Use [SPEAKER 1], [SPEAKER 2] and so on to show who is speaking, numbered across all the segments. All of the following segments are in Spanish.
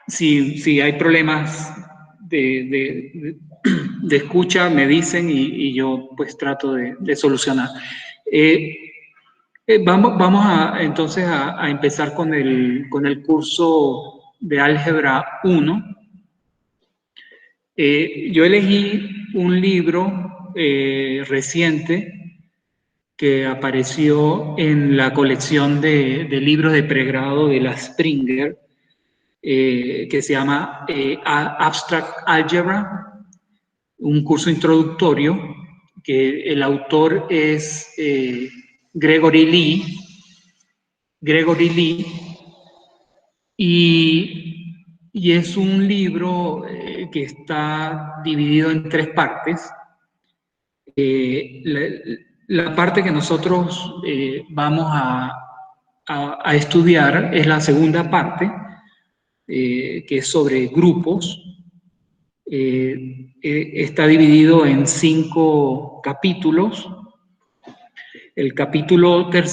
[SPEAKER 1] Si hay problemas de escucha, me dicen y yo pues trato de solucionar. Vamos entonces a empezar con el curso de Álgebra 1. Yo elegí un libro reciente que apareció en la colección de libros de pregrado de la Springer, que se llama Abstract Algebra, un curso introductorio, que el autor es Gregory Lee, y es un libro que está dividido en 3 partes. La parte que nosotros vamos a estudiar es la segunda parte, que es sobre grupos. Está dividido en 5 capítulos. El capítulo 3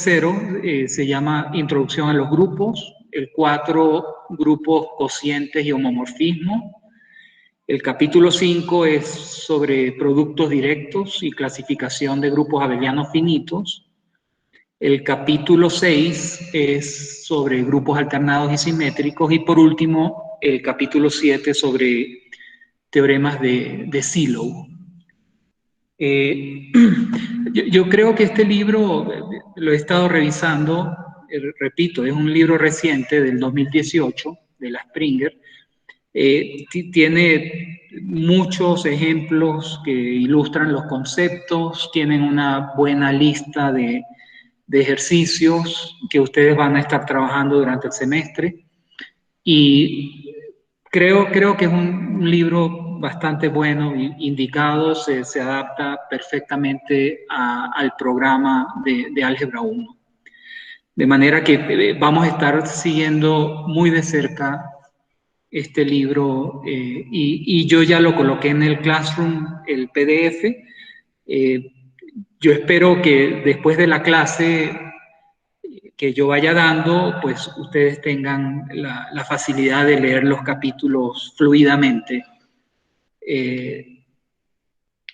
[SPEAKER 1] se llama Introducción a los grupos, el 4, grupos, cocientes y homomorfismo. El capítulo 5 es sobre productos directos y clasificación de grupos abelianos finitos. El capítulo 6 es sobre grupos alternados y simétricos. Y por último, el capítulo 7 sobre teoremas de Sylow. Yo creo que este libro lo he estado revisando, repito, es un libro reciente del 2018 de la Springer. Tiene muchos ejemplos que ilustran los conceptos, tienen una buena lista de ejercicios que ustedes van a estar trabajando durante el semestre, y creo que es un libro bastante bueno, indicado, se adapta perfectamente al programa de Álgebra 1. De manera que vamos a estar siguiendo muy de cerca este libro, y yo ya lo coloqué en el Classroom, el PDF. Yo espero que después de la clase que yo vaya dando, pues ustedes tengan la facilidad de leer los capítulos fluidamente.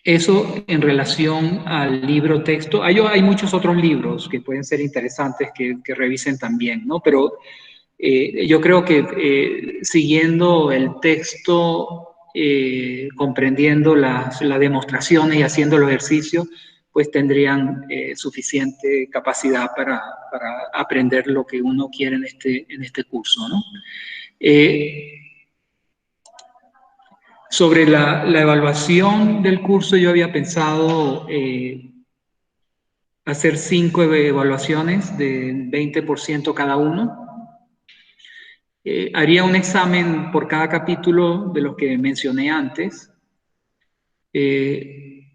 [SPEAKER 1] Eso en relación al libro texto. Hay muchos otros libros que pueden ser interesantes que revisen también, ¿no? Pero yo creo que siguiendo el texto, comprendiendo las demostraciones y haciendo los ejercicios, pues tendrían suficiente capacidad para aprender lo que uno quiere en este curso, ¿no? Sobre la evaluación del curso, yo había pensado hacer 5 evaluaciones de 20% cada uno. Haría un examen por cada capítulo de los que mencioné antes. El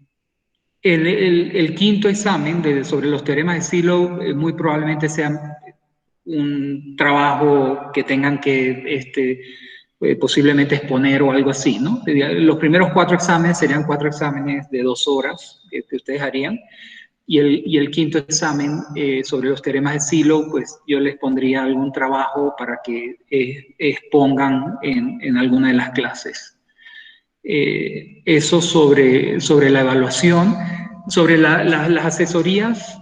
[SPEAKER 1] quinto examen sobre los teoremas de Sylow muy probablemente sea un trabajo que tengan que posiblemente exponer o algo así, ¿no? Los primeros 4 exámenes serían 4 exámenes de 2 horas que ustedes harían. Y el quinto examen sobre los teoremas de Sylow, pues yo les pondría algún trabajo para que expongan en alguna de las clases. Eso sobre la evaluación. Sobre las asesorías,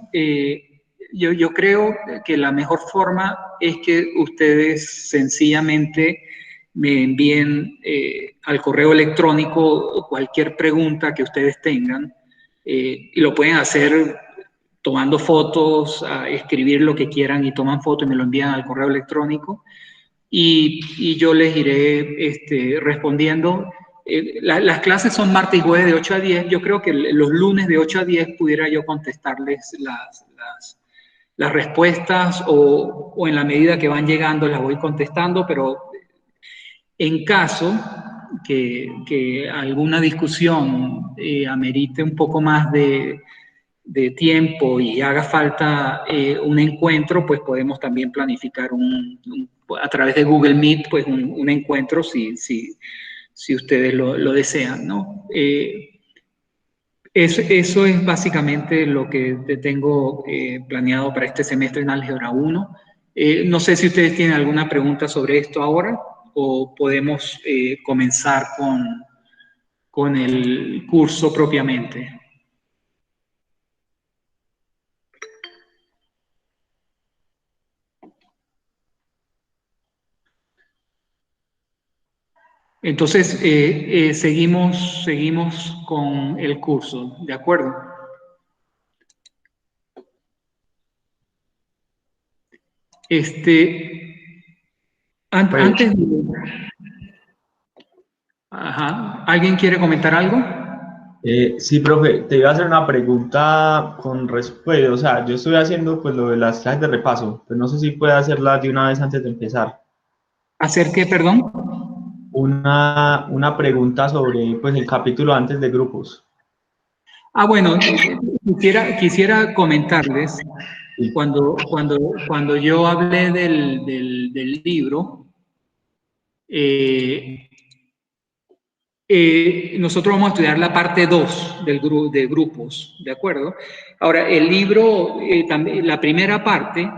[SPEAKER 1] yo creo que la mejor forma es que ustedes sencillamente me envíen al correo electrónico cualquier pregunta que ustedes tengan, y lo pueden hacer tomando fotos, escribir lo que quieran y toman fotos y me lo envían al correo electrónico, y yo les iré respondiendo. Las clases son martes y jueves de 8 a 10. Yo creo que los lunes de 8 a 10 pudiera yo contestarles las respuestas, o en la medida que van llegando las voy contestando, pero en caso que alguna discusión amerite un poco más de tiempo y haga falta un encuentro, pues podemos también planificar a través de Google Meet, pues un encuentro si ustedes lo desean, ¿no? Eso es básicamente lo que te tengo planeado para este semestre en Álgebra 1. No sé si ustedes tienen alguna pregunta sobre esto ahora o podemos comenzar con el curso propiamente. Entonces, seguimos con el curso, ¿de acuerdo? Este,
[SPEAKER 2] Pues,
[SPEAKER 1] antes de... Ajá, ¿alguien quiere comentar algo?
[SPEAKER 2] sí, profe, te iba a hacer una pregunta con respecto, o sea, yo estoy haciendo pues lo de las clases de repaso, pero no sé si puede hacerla de una vez antes de empezar.
[SPEAKER 1] ¿Hacer qué, perdón?
[SPEAKER 2] Una pregunta sobre pues el capítulo antes de grupos.
[SPEAKER 1] Bueno, quisiera comentarles,
[SPEAKER 2] Sí.
[SPEAKER 1] cuando yo hablé del libro, eh, nosotros vamos a estudiar la parte 2 de grupos, ¿de acuerdo? Ahora, el libro, también, la primera parte,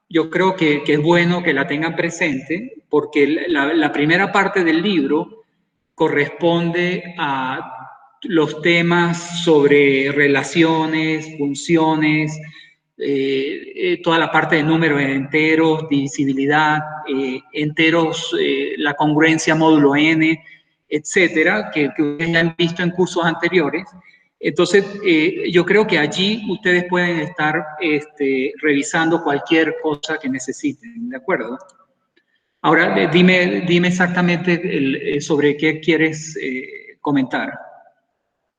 [SPEAKER 1] yo creo que es bueno que la tengan presente, porque la primera parte del libro corresponde a los temas sobre relaciones, funciones, toda la parte de números enteros, divisibilidad, enteros, la congruencia módulo n, etcétera, que ustedes ya han visto en cursos anteriores. Entonces, yo creo que allí ustedes pueden estar revisando cualquier cosa que necesiten, ¿de acuerdo? Ahora, dime exactamente sobre qué quieres comentar.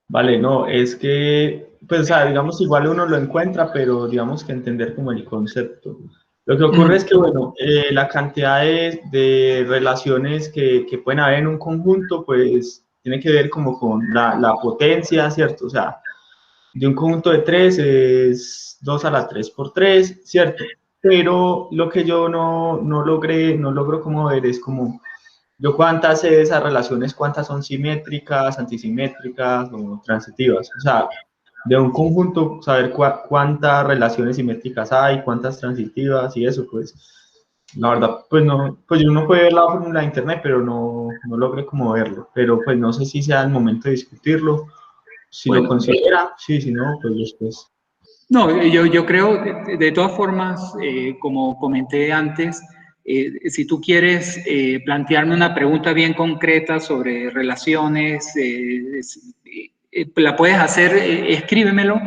[SPEAKER 2] Vale, no, es que, pues, o sea, digamos, igual uno lo encuentra, pero digamos que entender como el concepto. Lo que ocurre es
[SPEAKER 1] Mm,
[SPEAKER 2] que, bueno, la cantidad de relaciones que pueden haber en un conjunto, pues, tiene que ver como con la potencia, ¿cierto? O sea, de un conjunto de tres es 2 a la 3 por 3, ¿cierto? Pero lo que yo no logro como ver es como yo cuántas sé de esas relaciones, cuántas son simétricas, antisimétricas o transitivas. O sea, de un conjunto, saber cuántas relaciones simétricas hay, cuántas transitivas y eso, pues, la verdad, pues no, pues uno puede ver la fórmula de internet, pero no logré como verlo. Pero pues no sé si sea el momento de discutirlo. Si lo
[SPEAKER 1] bueno,
[SPEAKER 2] considera, sí, si no, pues después.
[SPEAKER 1] no, yo creo, de todas formas, como comenté antes, si tú quieres plantearme una pregunta bien concreta sobre relaciones, la puedes hacer, escríbemelo.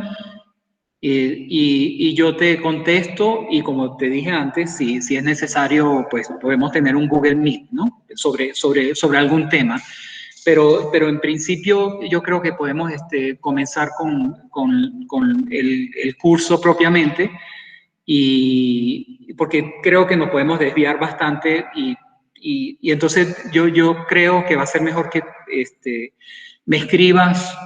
[SPEAKER 1] Y yo te contesto y como te dije antes, si es necesario, pues podemos tener un Google Meet, ¿no? Sobre algún tema. Pero en principio yo creo que podemos comenzar con el curso propiamente y porque creo que nos podemos desviar bastante y entonces yo creo que va a ser mejor que me escribas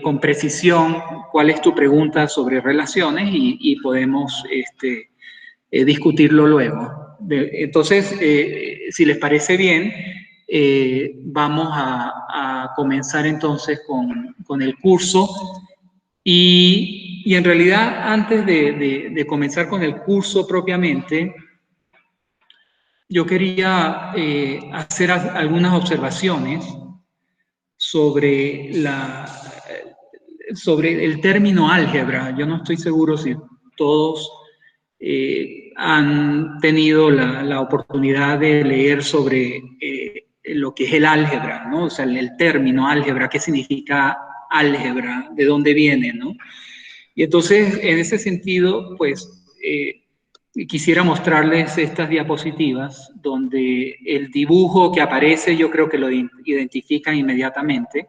[SPEAKER 1] con precisión cuál es tu pregunta sobre relaciones y podemos discutirlo luego. Entonces, si les parece bien, vamos a comenzar entonces con el curso y en realidad, antes de comenzar con el curso propiamente, yo quería hacer algunas observaciones sobre, sobre el término álgebra. Yo no estoy seguro si todos han tenido la oportunidad de leer sobre lo que es el álgebra, ¿no? O sea, el término álgebra, qué significa álgebra, de dónde viene, ¿no? Y entonces, en ese sentido, pues quisiera mostrarles estas diapositivas donde el dibujo que aparece yo creo que lo identifican inmediatamente.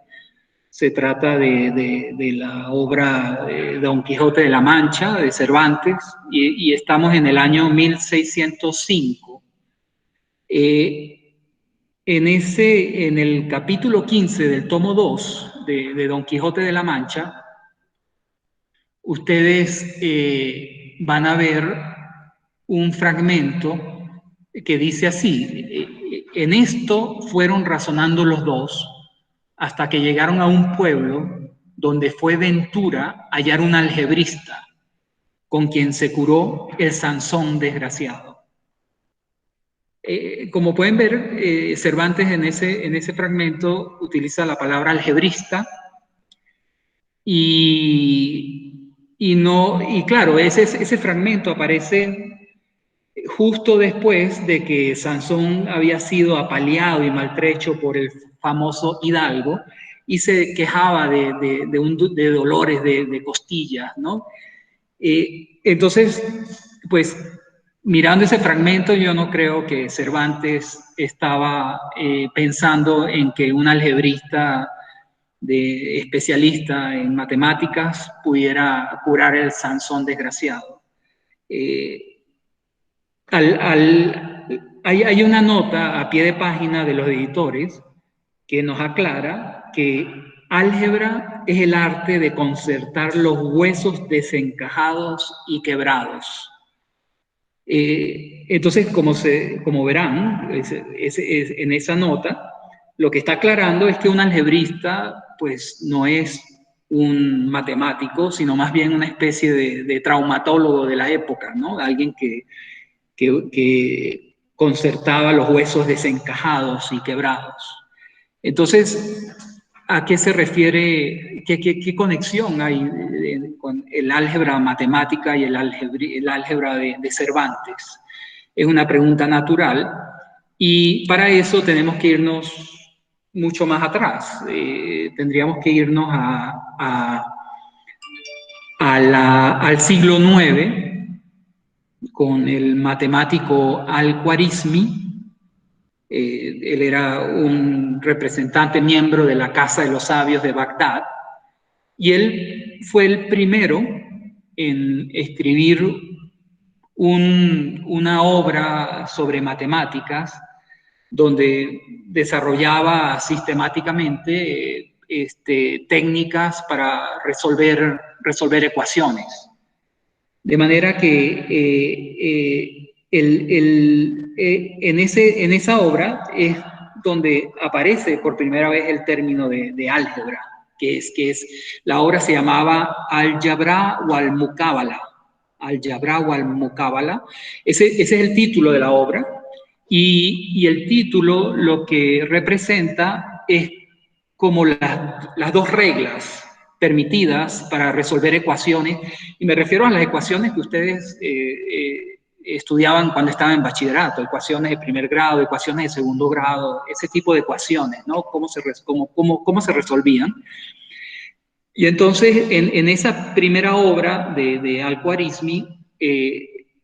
[SPEAKER 1] Se trata de la obra de Don Quijote de la Mancha, de Cervantes, y estamos en el año 1605. Eh, en el capítulo 15 del tomo 2 de Don Quijote de la Mancha, ustedes van a ver un fragmento que dice así: en esto fueron razonando los dos hasta que llegaron a un pueblo donde fue Ventura a hallar un algebrista con quien se curó el Sansón desgraciado. Como pueden ver, Cervantes en ese fragmento utiliza la palabra algebrista y claro, ese fragmento aparece justo después de que Sansón había sido apaleado y maltrecho por el famoso Hidalgo y se quejaba de dolores de costillas, ¿no? Entonces, pues mirando ese fragmento, yo no creo que Cervantes estaba pensando en que un algebrista especialista en matemáticas pudiera curar el Sansón desgraciado. Hay una nota a pie de página de los editores que nos aclara que álgebra es el arte de concertar los huesos desencajados y quebrados. Entonces, como verán, en esa nota, lo que está aclarando es que un algebrista pues no es un matemático, sino más bien una especie de traumatólogo de la época, ¿no? Alguien que concertaba los huesos desencajados y quebrados. Entonces, ¿a qué se refiere? ¿Qué conexión hay con el álgebra matemática y el álgebra de Cervantes? Es una pregunta natural y para eso tenemos que irnos mucho más atrás. Tendríamos que irnos al siglo IX con el matemático Al-Khwarizmi. Él era un representante miembro de la Casa de los Sabios de Bagdad y él fue el primero en escribir una obra sobre matemáticas donde desarrollaba sistemáticamente técnicas para resolver ecuaciones. De manera que en esa obra es donde aparece por primera vez el término de álgebra, que es la obra se llamaba Al-Jabra wal-Muqabala. Al-Jabra wal-Muqabala. Ese es el título de la obra y el título lo que representa es como las dos reglas permitidas para resolver ecuaciones, y me refiero a las ecuaciones que ustedes estudiaban cuando estaban en bachillerato, ecuaciones de primer grado, ecuaciones de segundo grado, ese tipo de ecuaciones, ¿no? Cómo se resolvían. Y entonces, en esa primera obra de Al-Khwarizmi,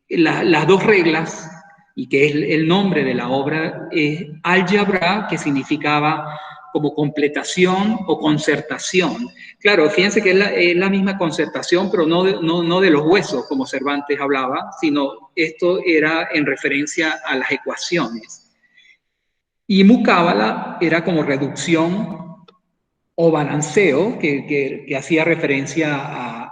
[SPEAKER 1] las dos reglas, y que es el nombre de la obra, es Al-Jabra, que significaba como completación o concertación. Claro, fíjense que es la misma concertación, pero no de los huesos, como Cervantes hablaba, sino esto era en referencia a las ecuaciones. Y Muqabala era como reducción o balanceo, que hacía referencia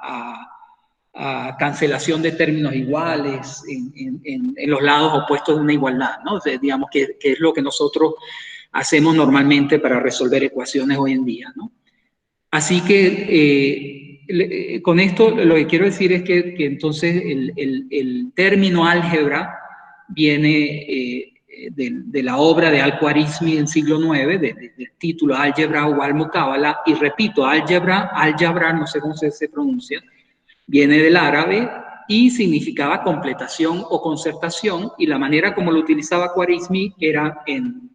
[SPEAKER 1] a cancelación de términos iguales en los lados opuestos de una igualdad, ¿no? O sea, digamos que es lo que nosotros hacemos normalmente para resolver ecuaciones hoy en día, ¿no? Así que con esto lo que quiero decir es que entonces el término álgebra viene de la obra de Al-Khwarizmi del siglo IX, del título Álgebra o Al-Muqabala, y repito, álgebra, no sé cómo se pronuncia, viene del árabe y significaba completación o concertación, y la manera como lo utilizaba Khwarizmi era en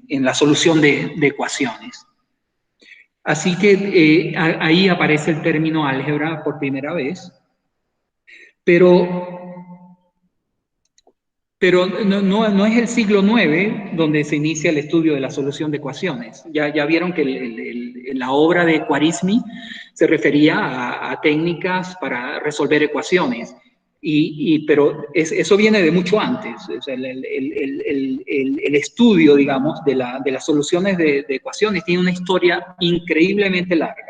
[SPEAKER 1] la solución de ecuaciones. Así que ahí aparece el término álgebra por primera vez, pero no es el siglo IX donde se inicia el estudio de la solución de ecuaciones. Ya vieron que la obra de Khwarizmi se refería a técnicas para resolver ecuaciones, pero eso viene de mucho antes. O sea, el estudio, digamos, de las soluciones de ecuaciones tiene una historia increíblemente larga.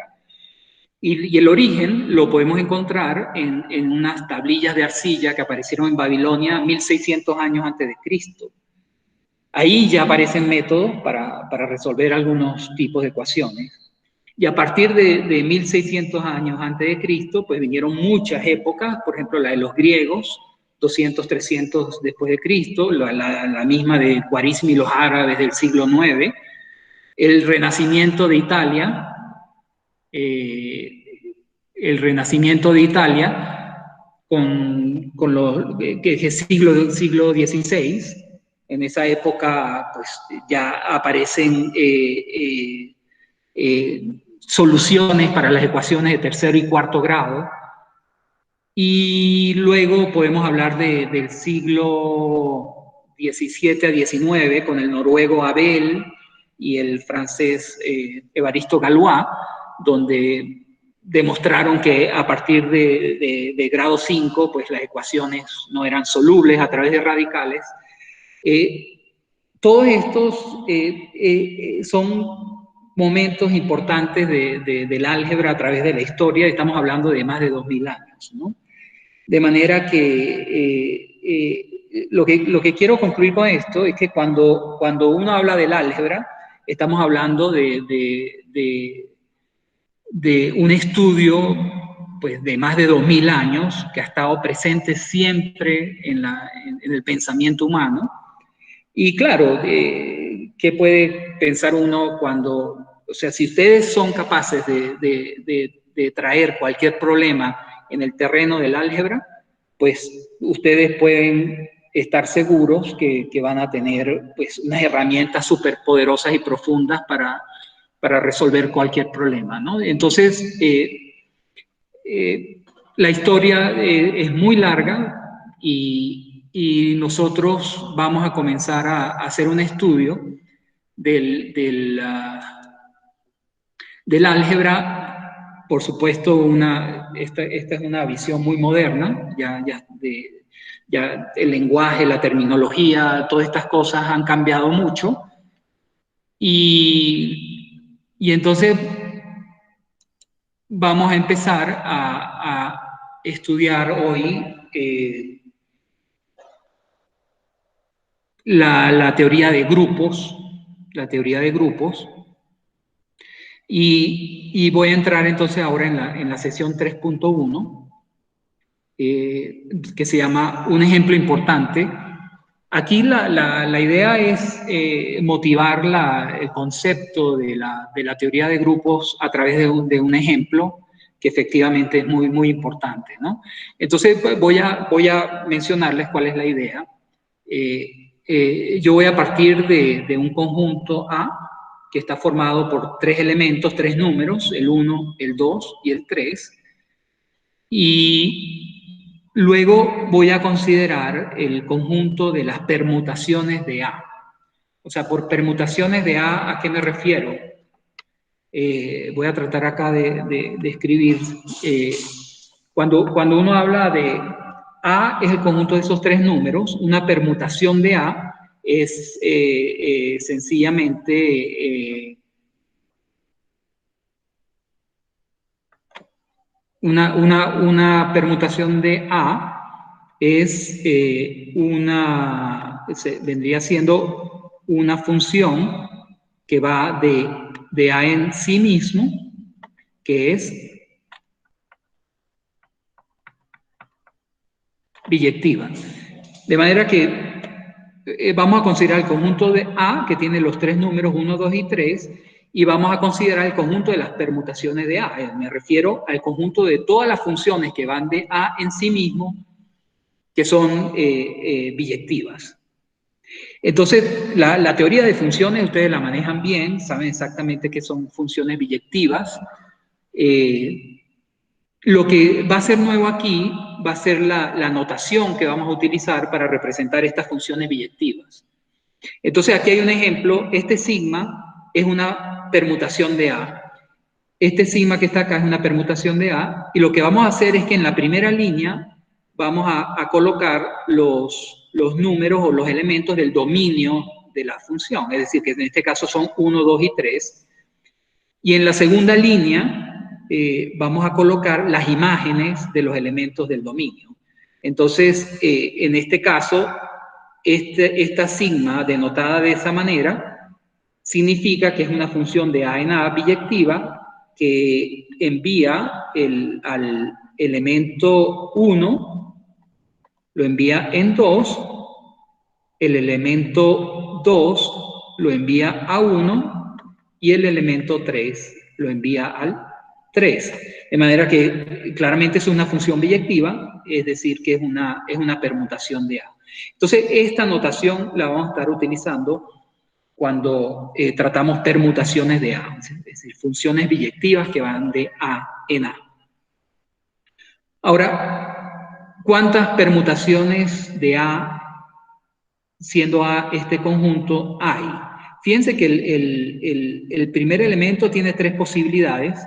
[SPEAKER 1] Y el origen lo podemos encontrar en unas tablillas de arcilla que aparecieron en Babilonia 1600 años antes de Cristo. Ahí ya aparecen métodos para resolver algunos tipos de ecuaciones. Y a partir de 1600 años antes de Cristo, pues vinieron muchas épocas, por ejemplo, la de los griegos, 200, 300 después de Cristo, la misma de Khwarizmi y los árabes del siglo IX, el Renacimiento de Italia, el Renacimiento de Italia con los, que es siglo XVI. En esa época pues ya aparecen soluciones para las ecuaciones de tercero y cuarto grado. Y luego podemos hablar del siglo XVII a XIX con el noruego Abel y el francés Évariste Galois, donde demostraron que a partir de grado 5, pues las ecuaciones no eran solubles a través de radicales. Todos estos son momentos importantes del álgebra a través de la historia. Estamos hablando de más de 2000 años, ¿no? De manera que lo que quiero concluir con esto es que cuando uno habla del álgebra, estamos hablando de un estudio pues, de más de 2000 años que ha estado presente siempre en el pensamiento humano. Y claro, ¿qué puede pensar uno cuando, o sea, si ustedes son capaces de traer cualquier problema en el terreno del álgebra, pues ustedes pueden estar seguros que van a tener pues, unas herramientas súper poderosas y profundas para resolver cualquier problema, ¿no? Entonces, la historia es muy larga y nosotros vamos a comenzar a hacer un estudio del álgebra. Por supuesto, esta es una visión muy moderna, ya el lenguaje, la terminología, todas estas cosas han cambiado mucho. Y entonces vamos a empezar a estudiar hoy la teoría de grupos, y voy a entrar entonces ahora en la sesión 3.1, que se llama Un ejemplo importante. Aquí la idea es motivar el concepto de la teoría de grupos a través de un ejemplo que efectivamente es muy, muy importante, ¿no? Entonces voy a mencionarles cuál es la idea. Yo voy a partir de un conjunto A que está formado por 3 elementos, 3 números, el 1, el 2 y el 3. Y luego voy a considerar el conjunto de las permutaciones de A. O sea, por permutaciones de A, ¿a qué me refiero? Voy a tratar acá de escribir. Cuando uno habla de A, es el conjunto de esos 3 números. Una permutación de A es sencillamente una permutación de A es vendría siendo una función que va de A en sí mismo, que es biyectiva. De manera que vamos a considerar el conjunto de A, que tiene los 3 números 1, 2 y 3, y vamos a considerar el conjunto de las permutaciones de A. Me refiero al conjunto de todas las funciones que van de A en sí mismo, que son biyectivas. Entonces, la teoría de funciones, ustedes la manejan bien, saben exactamente qué son funciones biyectivas. Lo que va a ser nuevo aquí va a ser la notación que vamos a utilizar para representar estas funciones biyectivas. Entonces, aquí hay un ejemplo. Este sigma es una permutación de A. Este sigma que está acá es una permutación de A. Y lo que vamos a hacer es que en la primera línea vamos a colocar los números o los elementos del dominio de la función. Es decir, que en este caso son 1, 2 y 3. Y en la segunda línea vamos a colocar las imágenes de los elementos del dominio. Entonces, en este caso, esta sigma denotada de esa manera significa que es una función de A en A biyectiva que envía al elemento 1, lo envía en 2, el elemento 2 lo envía a 1 y el elemento 3 lo envía al 3. De manera que claramente es una función biyectiva, es decir, que es una permutación de A. Entonces, esta notación la vamos a estar utilizando cuando tratamos permutaciones de A, es decir, funciones biyectivas que van de A en A. Ahora, ¿cuántas permutaciones de A, siendo A este conjunto, hay? Fíjense que el primer elemento tiene 3 posibilidades.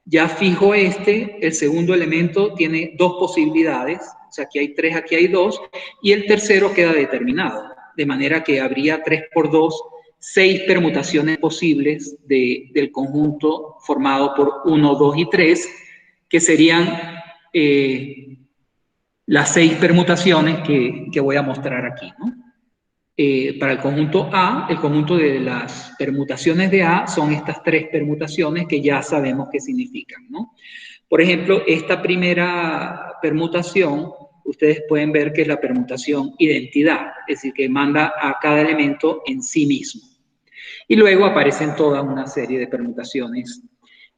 [SPEAKER 1] Ya fijo el segundo elemento tiene 2 posibilidades, o sea, aquí hay 3, aquí hay 2, y el tercero queda determinado, de manera que habría 3 por 2, 6 permutaciones posibles del conjunto formado por 1, 2 y 3, que serían las 6 permutaciones que voy a mostrar aquí, ¿no? Para el conjunto A, el conjunto de las permutaciones de A son estas 3 permutaciones que ya sabemos qué significan, ¿no? Por ejemplo, esta primera permutación, ustedes pueden ver que es la permutación identidad, es decir, que manda a cada elemento en sí mismo. Y luego aparecen toda una serie de permutaciones.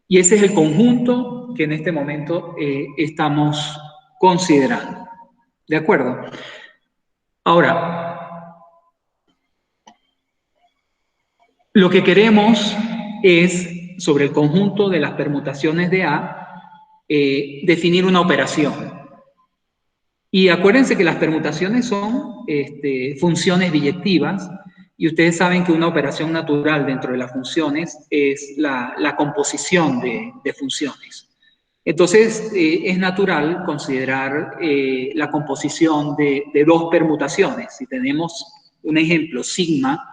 [SPEAKER 1] Y ese es el conjunto que en este momento estamos considerando. ¿De acuerdo? Ahora, lo que queremos es, sobre el conjunto de las permutaciones de A, definir una operación. Y acuérdense que las permutaciones son funciones biyectivas, y ustedes saben que una operación natural dentro de las funciones es la composición de funciones. Entonces, es natural considerar la composición de 2 permutaciones. Si tenemos un ejemplo, sigma,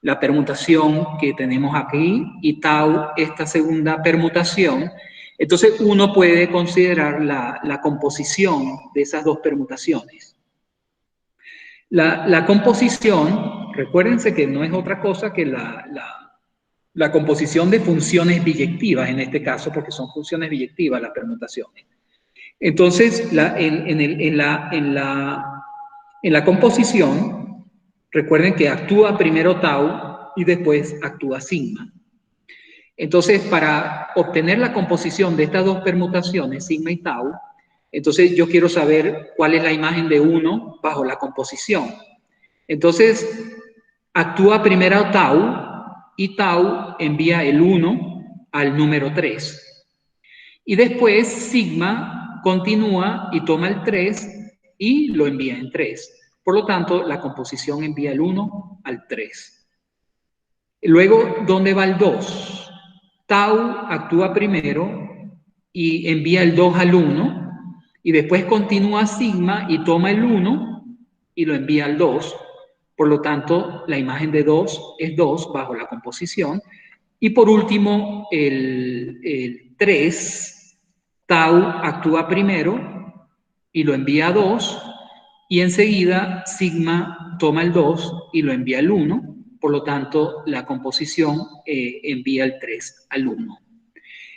[SPEAKER 1] la permutación que tenemos aquí, y tau, esta segunda permutación, entonces uno puede considerar la composición de esas 2 permutaciones. La composición, recuérdense que no es otra cosa que la composición de funciones biyectivas, en este caso, porque son funciones biyectivas las permutaciones. Entonces, en la composición, recuerden que actúa primero tau y después actúa sigma. Entonces, para obtener la composición de estas 2 permutaciones, sigma y tau, entonces yo quiero saber cuál es la imagen de 1 bajo la composición. Entonces, actúa primero tau, y tau envía el 1 al número 3. Y después sigma continúa y toma el 3 y lo envía en 3. Por lo tanto, la composición envía el 1 al 3. Luego, ¿dónde va el 2? Tau actúa primero y envía el 2 al 1, y después continúa sigma y toma el 1 y lo envía al 2. Por lo tanto, la imagen de 2 es 2 bajo la composición. Y por último, el 3, tau actúa primero y lo envía a 2, y enseguida sigma toma el 2 y lo envía al 1. Por lo tanto, la composición envía el 3 al 1.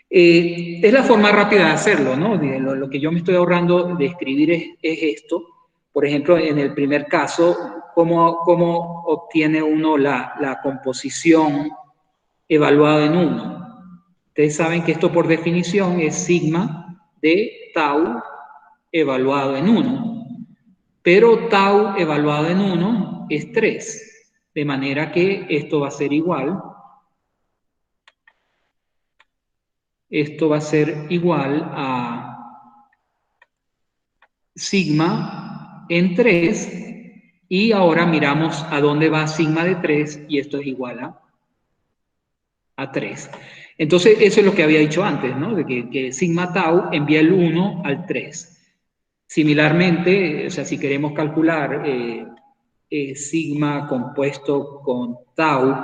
[SPEAKER 1] Es la forma rápida de hacerlo, ¿no? Lo que yo me estoy ahorrando de escribir es esto. Por ejemplo, en el primer caso, ¿cómo obtiene uno la composición evaluada en 1? Ustedes saben que esto por definición es sigma de tau evaluado en 1. Pero tau evaluado en 1 es 3. De manera que esto va a ser igual. Esto va a ser igual a sigma en 3, y ahora miramos a dónde va sigma de 3, y esto es igual a 3. Entonces, eso es lo que había dicho antes, ¿no? De que sigma tau envía el 1 al 3. Similarmente, o sea, si queremos calcular sigma compuesto con tau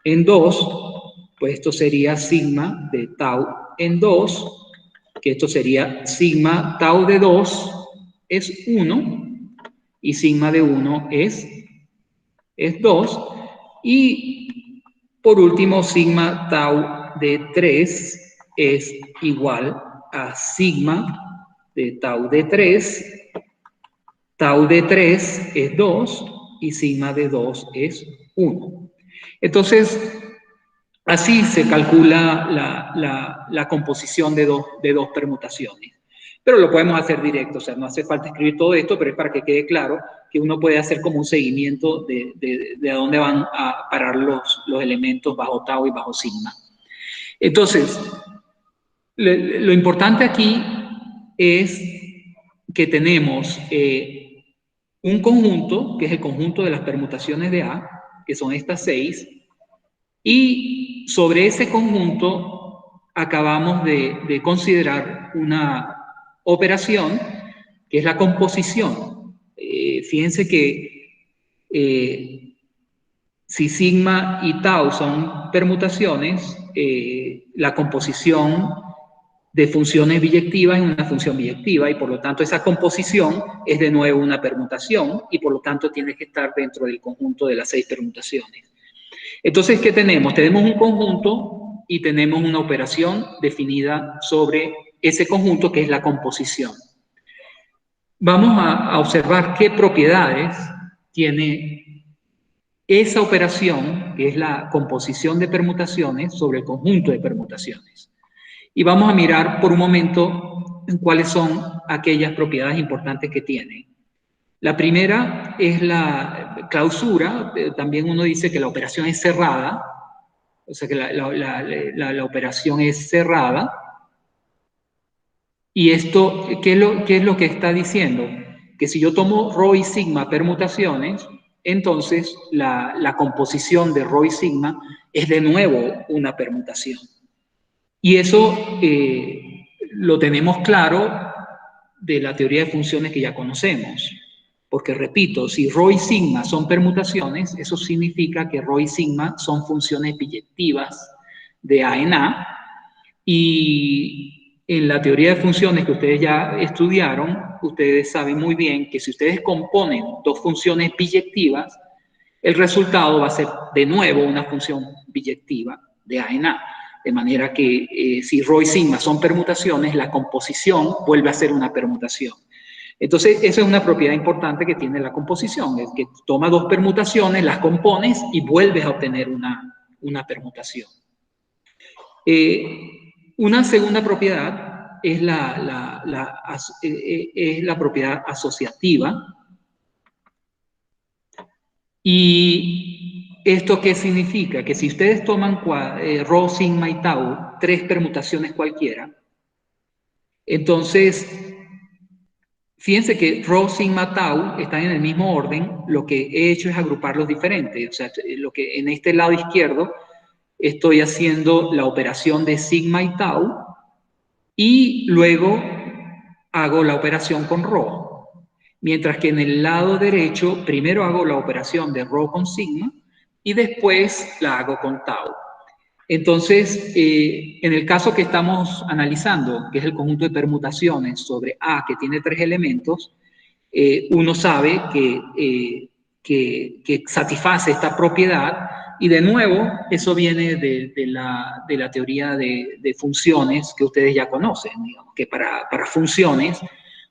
[SPEAKER 1] en 2, pues esto sería sigma de tau en 2, que esto sería sigma tau de 2 es 1, y sigma de 1 es 2, y por último sigma tau de 3 es igual a sigma de tau de 3. Tau de 3 es 2 y sigma de 2 es 1. Entonces, así se calcula la composición de dos permutaciones. Pero lo podemos hacer directo, o sea, no hace falta escribir todo esto, pero es para que quede claro que uno puede hacer como un seguimiento de a dónde van a parar los elementos bajo tau y bajo sigma. Entonces, lo importante aquí es que tenemos un conjunto, que es el conjunto de las permutaciones de A, que son estas 6, y sobre ese conjunto acabamos de considerar una operación que es la composición. Fíjense que si sigma y tau son permutaciones, la composición de funciones biyectivas es una función biyectiva y por lo tanto esa composición es de nuevo una permutación y por lo tanto tiene que estar dentro del conjunto de las 6 permutaciones. Entonces, ¿qué tenemos? Tenemos un conjunto y tenemos una operación definida sobre ese conjunto que es la composición. Vamos a observar qué propiedades tiene esa operación, que es la composición de permutaciones sobre el conjunto de permutaciones. Y vamos a mirar por un momento cuáles son aquellas propiedades importantes que tiene. La primera es la clausura. También uno dice que la operación es cerrada, o sea que la operación es cerrada. Y esto, ¿qué es lo que está diciendo? Que si yo tomo ρ y sigma permutaciones, entonces la composición de ρ y sigma es de nuevo una permutación. Y eso lo tenemos claro de la teoría de funciones que ya conocemos. Porque, repito, si ρ y sigma son permutaciones, eso significa que ρ y sigma son funciones biyectivas de A en A. Y en la teoría de funciones que ustedes ya estudiaron, ustedes saben muy bien que si ustedes componen dos funciones biyectivas, el resultado va a ser de nuevo una función biyectiva de A en A. De manera que si ρ y sigma son permutaciones, la composición vuelve a ser una permutación. Entonces, esa es una propiedad importante que tiene la composición, es que toma dos permutaciones, las compones y vuelves a obtener una permutación. Una segunda propiedad es la propiedad asociativa. ¿Y esto qué significa? Que si ustedes toman ρ, sigma y tau, 3 permutaciones cualquiera, entonces, fíjense que ρ, sigma, tau están en el mismo orden. Lo que he hecho es agruparlos diferentes. O sea, lo que en este lado izquierdo estoy haciendo la operación de sigma y tau y luego hago la operación con ρ. Mientras que en el lado derecho primero hago la operación de ρ con sigma y después la hago con tau. Entonces, en el caso que estamos analizando, que es el conjunto de permutaciones sobre A, que tiene 3 elementos, uno sabe que satisface esta propiedad y de nuevo eso viene de la teoría de funciones que ustedes ya conocen, digamos, que para funciones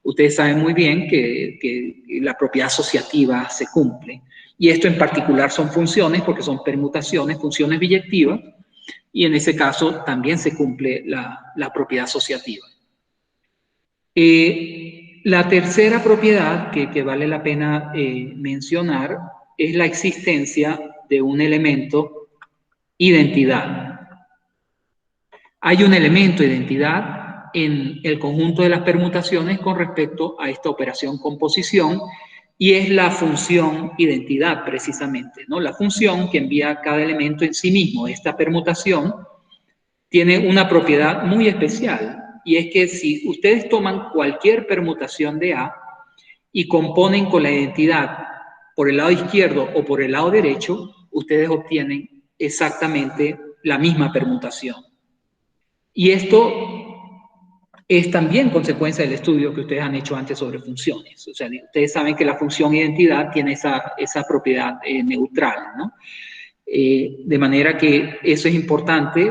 [SPEAKER 1] ustedes saben muy bien que la propiedad asociativa se cumple. Y esto en particular son funciones porque son permutaciones, funciones biyectivas, y en ese caso también se cumple la propiedad asociativa. La tercera propiedad que vale la pena mencionar es la existencia de un elemento identidad. Hay un elemento identidad en el conjunto de las permutaciones con respecto a esta operación composición y es la función identidad precisamente, ¿no? La función que envía cada elemento en sí mismo. Esta permutación tiene una propiedad muy especial y es que si ustedes toman cualquier permutación de A y componen con la identidad por el lado izquierdo o por el lado derecho, ustedes obtienen exactamente la misma permutación. Y esto es también consecuencia del estudio que ustedes han hecho antes sobre funciones. O sea, ustedes saben que la función identidad tiene esa propiedad neutral, ¿no? De manera que eso es importante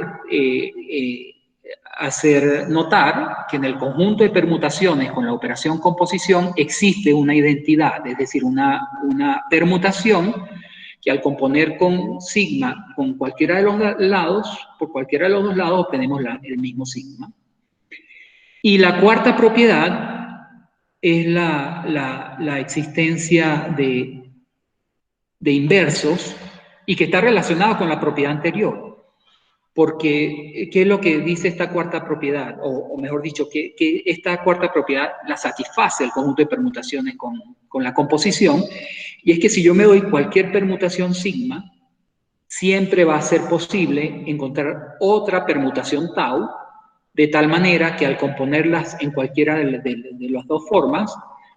[SPEAKER 1] hacer notar que en el conjunto de permutaciones con la operación composición existe una identidad, es decir, una permutación que al componer con sigma con cualquiera de los lados, por cualquiera de los dos lados obtenemos el mismo sigma. Y la cuarta propiedad es la existencia de inversos y que está relacionada con la propiedad anterior. Porque, ¿qué es lo que dice esta cuarta propiedad? O mejor dicho, que esta cuarta propiedad la satisface el conjunto de permutaciones con la composición. Y es que si yo me doy cualquier permutación sigma, siempre va a ser posible encontrar otra permutación tau, de tal manera que al componerlas en cualquiera de las dos formas,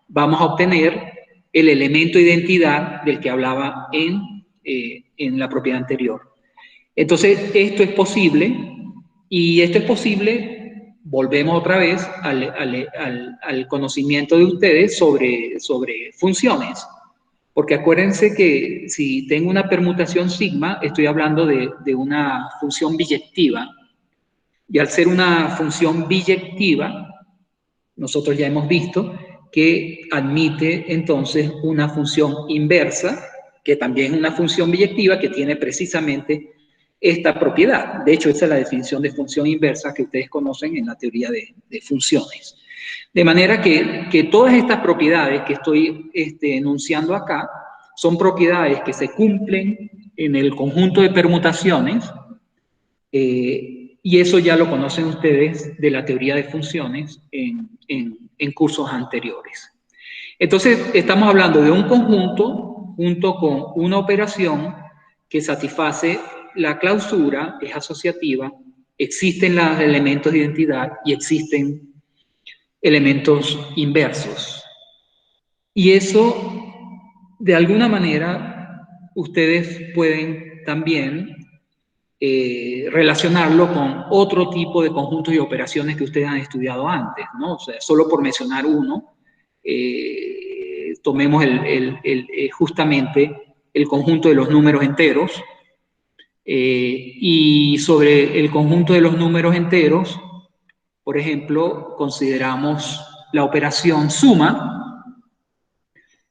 [SPEAKER 1] vamos a obtener el elemento de identidad del que hablaba en la propiedad anterior. Entonces, esto es posible, y esto es posible, volvemos otra vez al conocimiento de ustedes sobre funciones. Porque acuérdense que si tengo una permutación sigma, estoy hablando de una función biyectiva. Y al ser una función biyectiva, nosotros ya hemos visto que admite entonces una función inversa, que también es una función biyectiva que tiene precisamente esta propiedad. De hecho, esa es la definición de función inversa que ustedes conocen en la teoría de funciones. De manera que todas estas propiedades que estoy enunciando acá son propiedades que se cumplen en el conjunto de permutaciones, y eso ya lo conocen ustedes de la teoría de funciones en cursos anteriores. Entonces, estamos hablando de un conjunto junto con una operación que satisface la clausura, es asociativa, existen los elementos de identidad y existen elementos inversos. Y eso, de alguna manera, ustedes pueden también relacionarlo con otro tipo de conjuntos y operaciones que ustedes han estudiado antes, ¿no? O sea, solo por mencionar uno, tomemos justamente el conjunto de los números enteros, y sobre el conjunto de los números enteros, por ejemplo, consideramos la operación suma.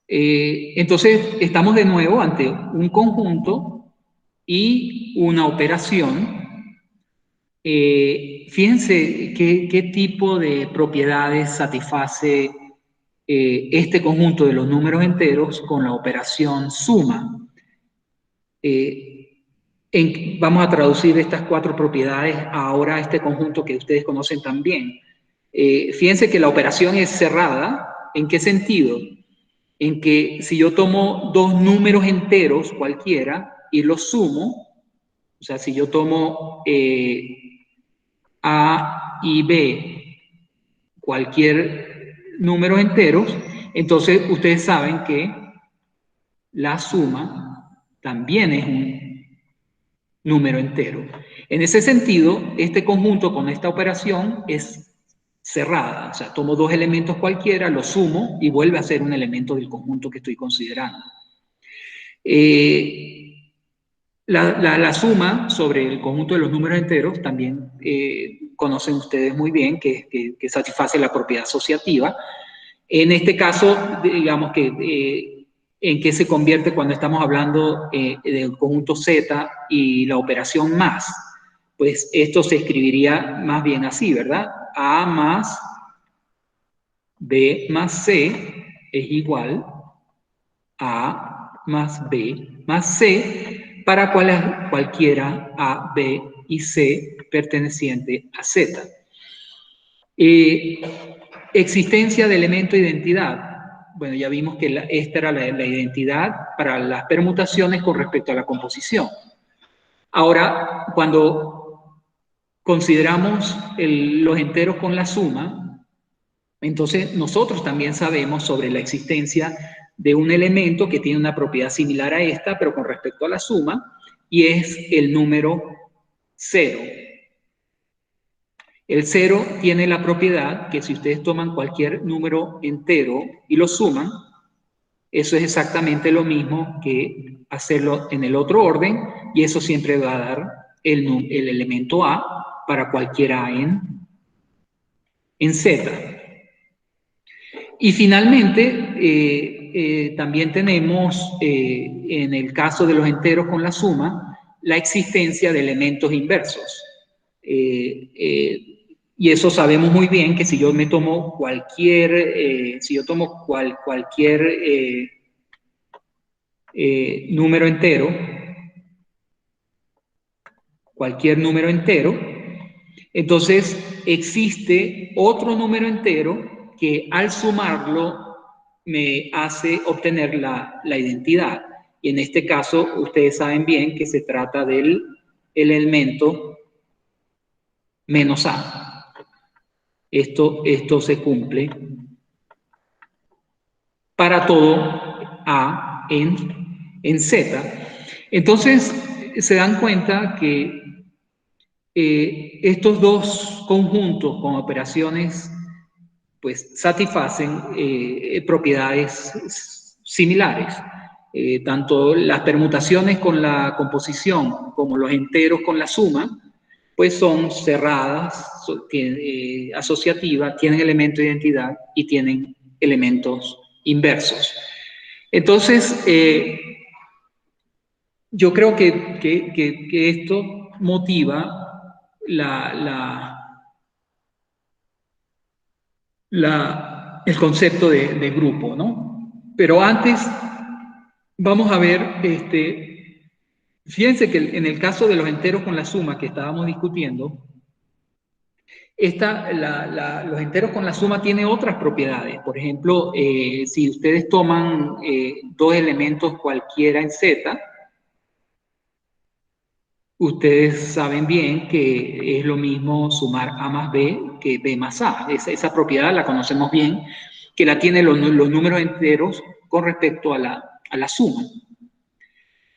[SPEAKER 1] Entonces, estamos de nuevo ante un conjunto y una operación. Fíjense qué tipo de propiedades satisface este conjunto de los números enteros con la operación suma. Vamos a traducir estas cuatro propiedades ahora a este conjunto que ustedes conocen también. Fíjense que la operación es cerrada. ¿En qué sentido? En que si yo tomo dos números enteros cualquiera y los sumo, o sea, si yo tomo A y B, cualquier número enteros, entonces ustedes saben que la suma también es un número entero. En ese sentido, este conjunto con esta operación es cerrada, o sea, tomo dos elementos cualquiera, los sumo y vuelve a ser un elemento del conjunto que estoy considerando. La suma sobre el conjunto de los números enteros también conocen ustedes muy bien que satisface la propiedad asociativa. En este caso, digamos que en qué se convierte cuando estamos hablando del conjunto Z y la operación más. Pues esto se escribiría más bien así, ¿verdad? A más B más C es igual a más B más C para cualquiera A, B y C perteneciente a Z. Existencia de elemento de identidad. Bueno, ya vimos que esta era la identidad para las permutaciones con respecto a la composición. Ahora, cuando consideramos los enteros con la suma, entonces nosotros también sabemos sobre la existencia de un elemento que tiene una propiedad similar a esta, pero con respecto a la suma, y es el número 0. El 0 tiene la propiedad que si ustedes toman cualquier número entero y lo suman, eso es exactamente lo mismo que hacerlo en el otro orden, y eso siempre va a dar el elemento A para cualquier A en Z. Y finalmente, también tenemos, en el caso de los enteros con la suma, la existencia de elementos inversos. Y eso sabemos muy bien que si yo me tomo cualquier, número entero, entonces existe otro número entero que al sumarlo me hace obtener la identidad. Y en este caso, ustedes saben bien que se trata del elemento menos A. Esto se cumple para todo A en Z. Entonces, se dan cuenta que estos dos conjuntos con operaciones pues satisfacen propiedades similares. Tanto las permutaciones con la composición como los enteros con la suma, pues son cerradas, asociativas, tienen elemento de identidad y tienen elementos inversos. Entonces, yo creo que esto motiva el concepto de grupo, ¿no? Pero antes vamos a ver, fíjense que en el caso de los enteros con la suma que estábamos discutiendo, los enteros con la suma tienen otras propiedades. Por ejemplo, si ustedes toman dos elementos cualquiera en Z, ustedes saben bien que es lo mismo sumar A más B que B más A. Esa propiedad la conocemos bien, que la tienen los números enteros con respecto a la suma.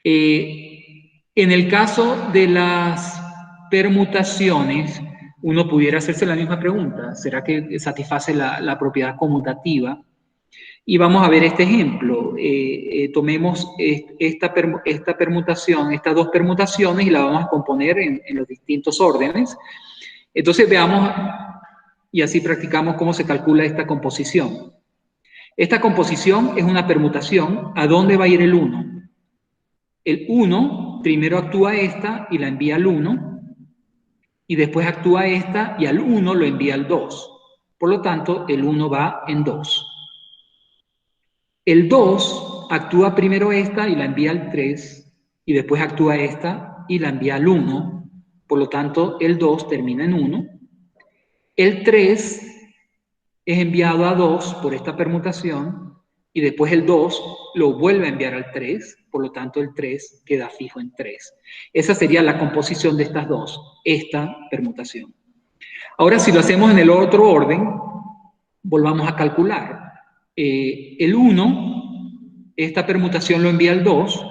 [SPEAKER 1] En el caso de las permutaciones, uno pudiera hacerse la misma pregunta. ¿Será que satisface la propiedad conmutativa? Y vamos a ver este ejemplo. Tomemos esta permutación, estas dos permutaciones, y la vamos a componer en los distintos órdenes. Entonces veamos, y así practicamos cómo se calcula esta composición. Esta composición es una permutación. ¿A dónde va a ir el 1? El 1 primero actúa esta y la envía al 1, y después actúa esta y al 1 lo envía al 2. Por lo tanto, el 1 va en 2. El 2 actúa primero esta y la envía al 3, y después actúa esta y la envía al 1. Por lo tanto, el 2 termina en 1. El 3 es enviado a 2 por esta permutación, y después el 2 lo vuelve a enviar al 3, por lo tanto el 3 queda fijo en 3. Esa sería la composición de estas dos, esta permutación. Ahora, si lo hacemos en el otro orden, volvamos a calcular. El 1, esta permutación lo envía al 2,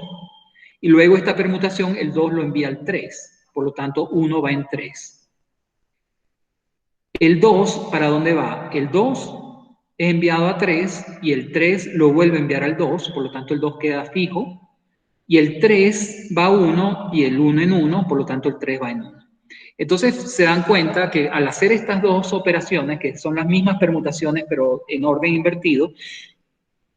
[SPEAKER 1] y luego esta permutación, el 2 lo envía al 3. Por lo tanto, 1 va en 3. El 2, ¿para dónde va? El 2 es enviado a 3 y el 3 lo vuelve a enviar al 2, por lo tanto el 2 queda fijo, y el 3 va a 1 y el 1 en 1, por lo tanto el 3 va en 1. Entonces se dan cuenta que al hacer estas dos operaciones, que son las mismas permutaciones pero en orden invertido,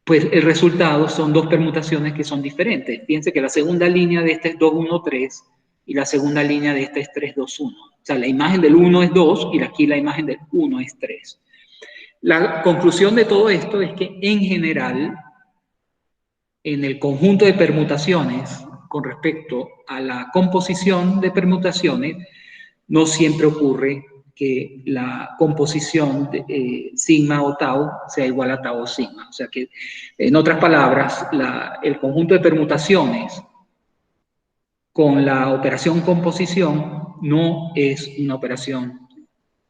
[SPEAKER 1] pues el resultado son dos permutaciones que son diferentes. Fíjense que la segunda línea de esta es 2, 1, 3 y la segunda línea de esta es 3, 2, 1. O sea, la imagen del 1 es 2 y aquí la imagen del 1 es 3. La conclusión de todo esto es que en general, en el conjunto de permutaciones con respecto a la composición de permutaciones, no siempre ocurre que la composición de sigma o tau sea igual a tau o sigma. O sea que, en otras palabras, el conjunto de permutaciones con la operación composición no es una operación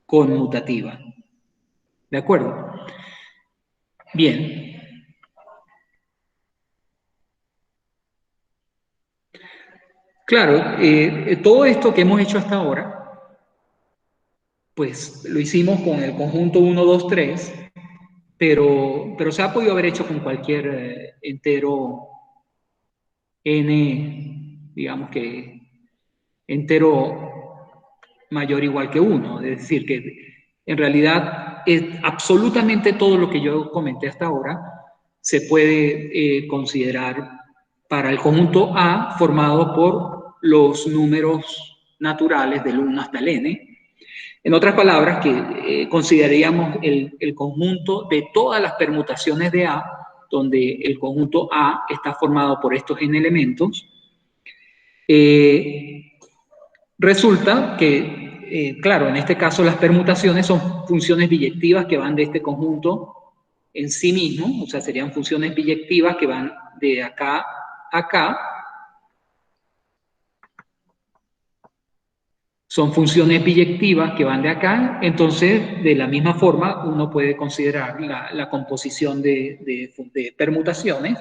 [SPEAKER 1] conmutativa. ¿De acuerdo? Bien. Claro, todo esto que hemos hecho hasta ahora, pues lo hicimos con el conjunto 1, 2, 3, pero se ha podido haber hecho con cualquier entero n digamos que entero mayor o igual que 1. Es decir, que en realidad absolutamente todo lo que yo comenté hasta ahora se puede considerar para el conjunto A formado por los números naturales del 1 hasta el n. En otras palabras, que consideraríamos el conjunto de todas las permutaciones de A, donde el conjunto A está formado por estos n elementos. Resulta que, claro, en este caso las permutaciones son funciones biyectivas que van de este conjunto en sí mismo, o sea, serían funciones biyectivas que van de acá a acá. Son funciones biyectivas que van de acá, entonces de la misma forma uno puede considerar la composición de permutaciones,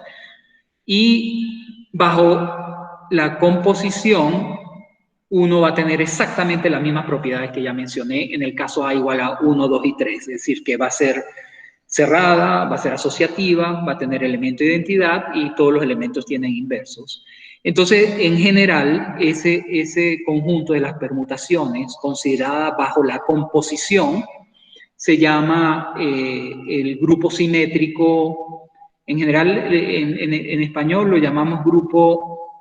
[SPEAKER 1] y bajo la composición uno va a tener exactamente las mismas propiedades que ya mencioné en el caso A igual a 1, 2 y 3, es decir, que va a ser cerrada, va a ser asociativa, va a tener elemento de identidad y todos los elementos tienen inversos. Entonces, en general, ese conjunto de las permutaciones considerada bajo la composición se llama el grupo simétrico. En general, en español lo llamamos grupo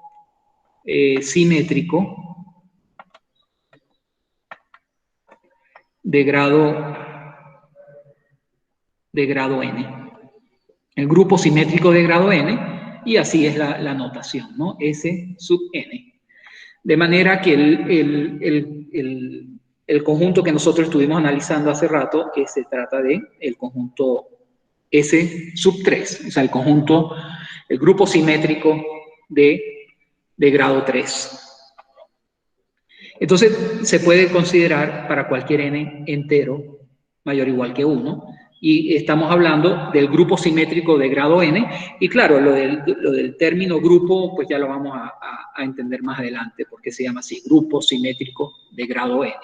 [SPEAKER 1] simétrico de grado n. El grupo simétrico de grado n, y así es la notación, ¿no? S sub n. De manera que el conjunto que nosotros estuvimos analizando hace rato, que se trata de el conjunto S sub 3, o sea, el grupo simétrico de grado 3. Entonces, se puede considerar para cualquier n entero mayor o igual que 1, y estamos hablando del grupo simétrico de grado n, y claro, lo del término grupo, pues ya lo vamos a entender más adelante, porque se llama así, grupo simétrico de grado n.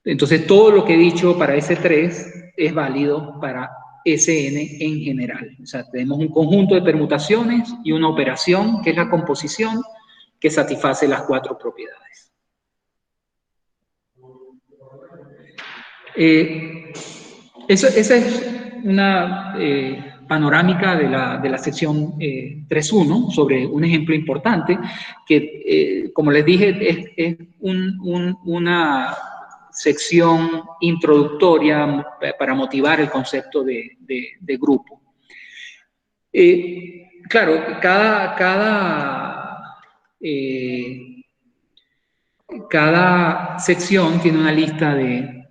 [SPEAKER 1] Entonces, todo lo que he dicho para S3 es válido para Sn en general. O sea, tenemos un conjunto de permutaciones y una operación, que es la composición, que satisface las 4 propiedades. Esa es una panorámica de la sección 3.1 sobre un ejemplo importante que, como les dije, es una sección introductoria para motivar el concepto de grupo. Claro, cada sección tiene una lista de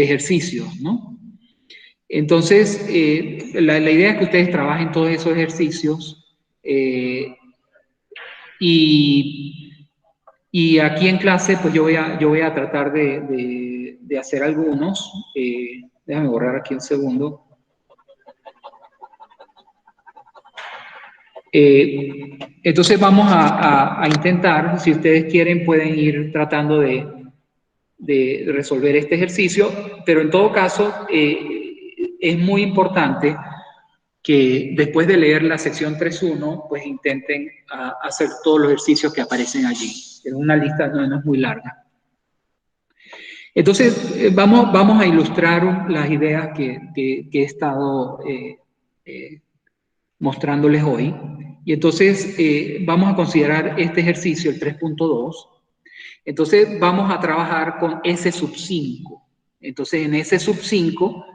[SPEAKER 1] ejercicios, ¿no? Entonces, la idea es que ustedes trabajen todos esos ejercicios y aquí en clase, pues yo voy a tratar de hacer algunos. Déjame borrar aquí un segundo. Entonces vamos a intentar, si ustedes quieren, pueden ir tratando de resolver este ejercicio, pero en todo caso es muy importante que después de leer la sección 3.1, pues intenten hacer todos los ejercicios que aparecen allí. Es una lista, no es muy larga. Entonces, vamos a ilustrar las ideas que he estado mostrándoles hoy. Y entonces vamos a considerar este ejercicio, el 3.2. Entonces vamos a trabajar con S sub 5. Entonces en S sub 5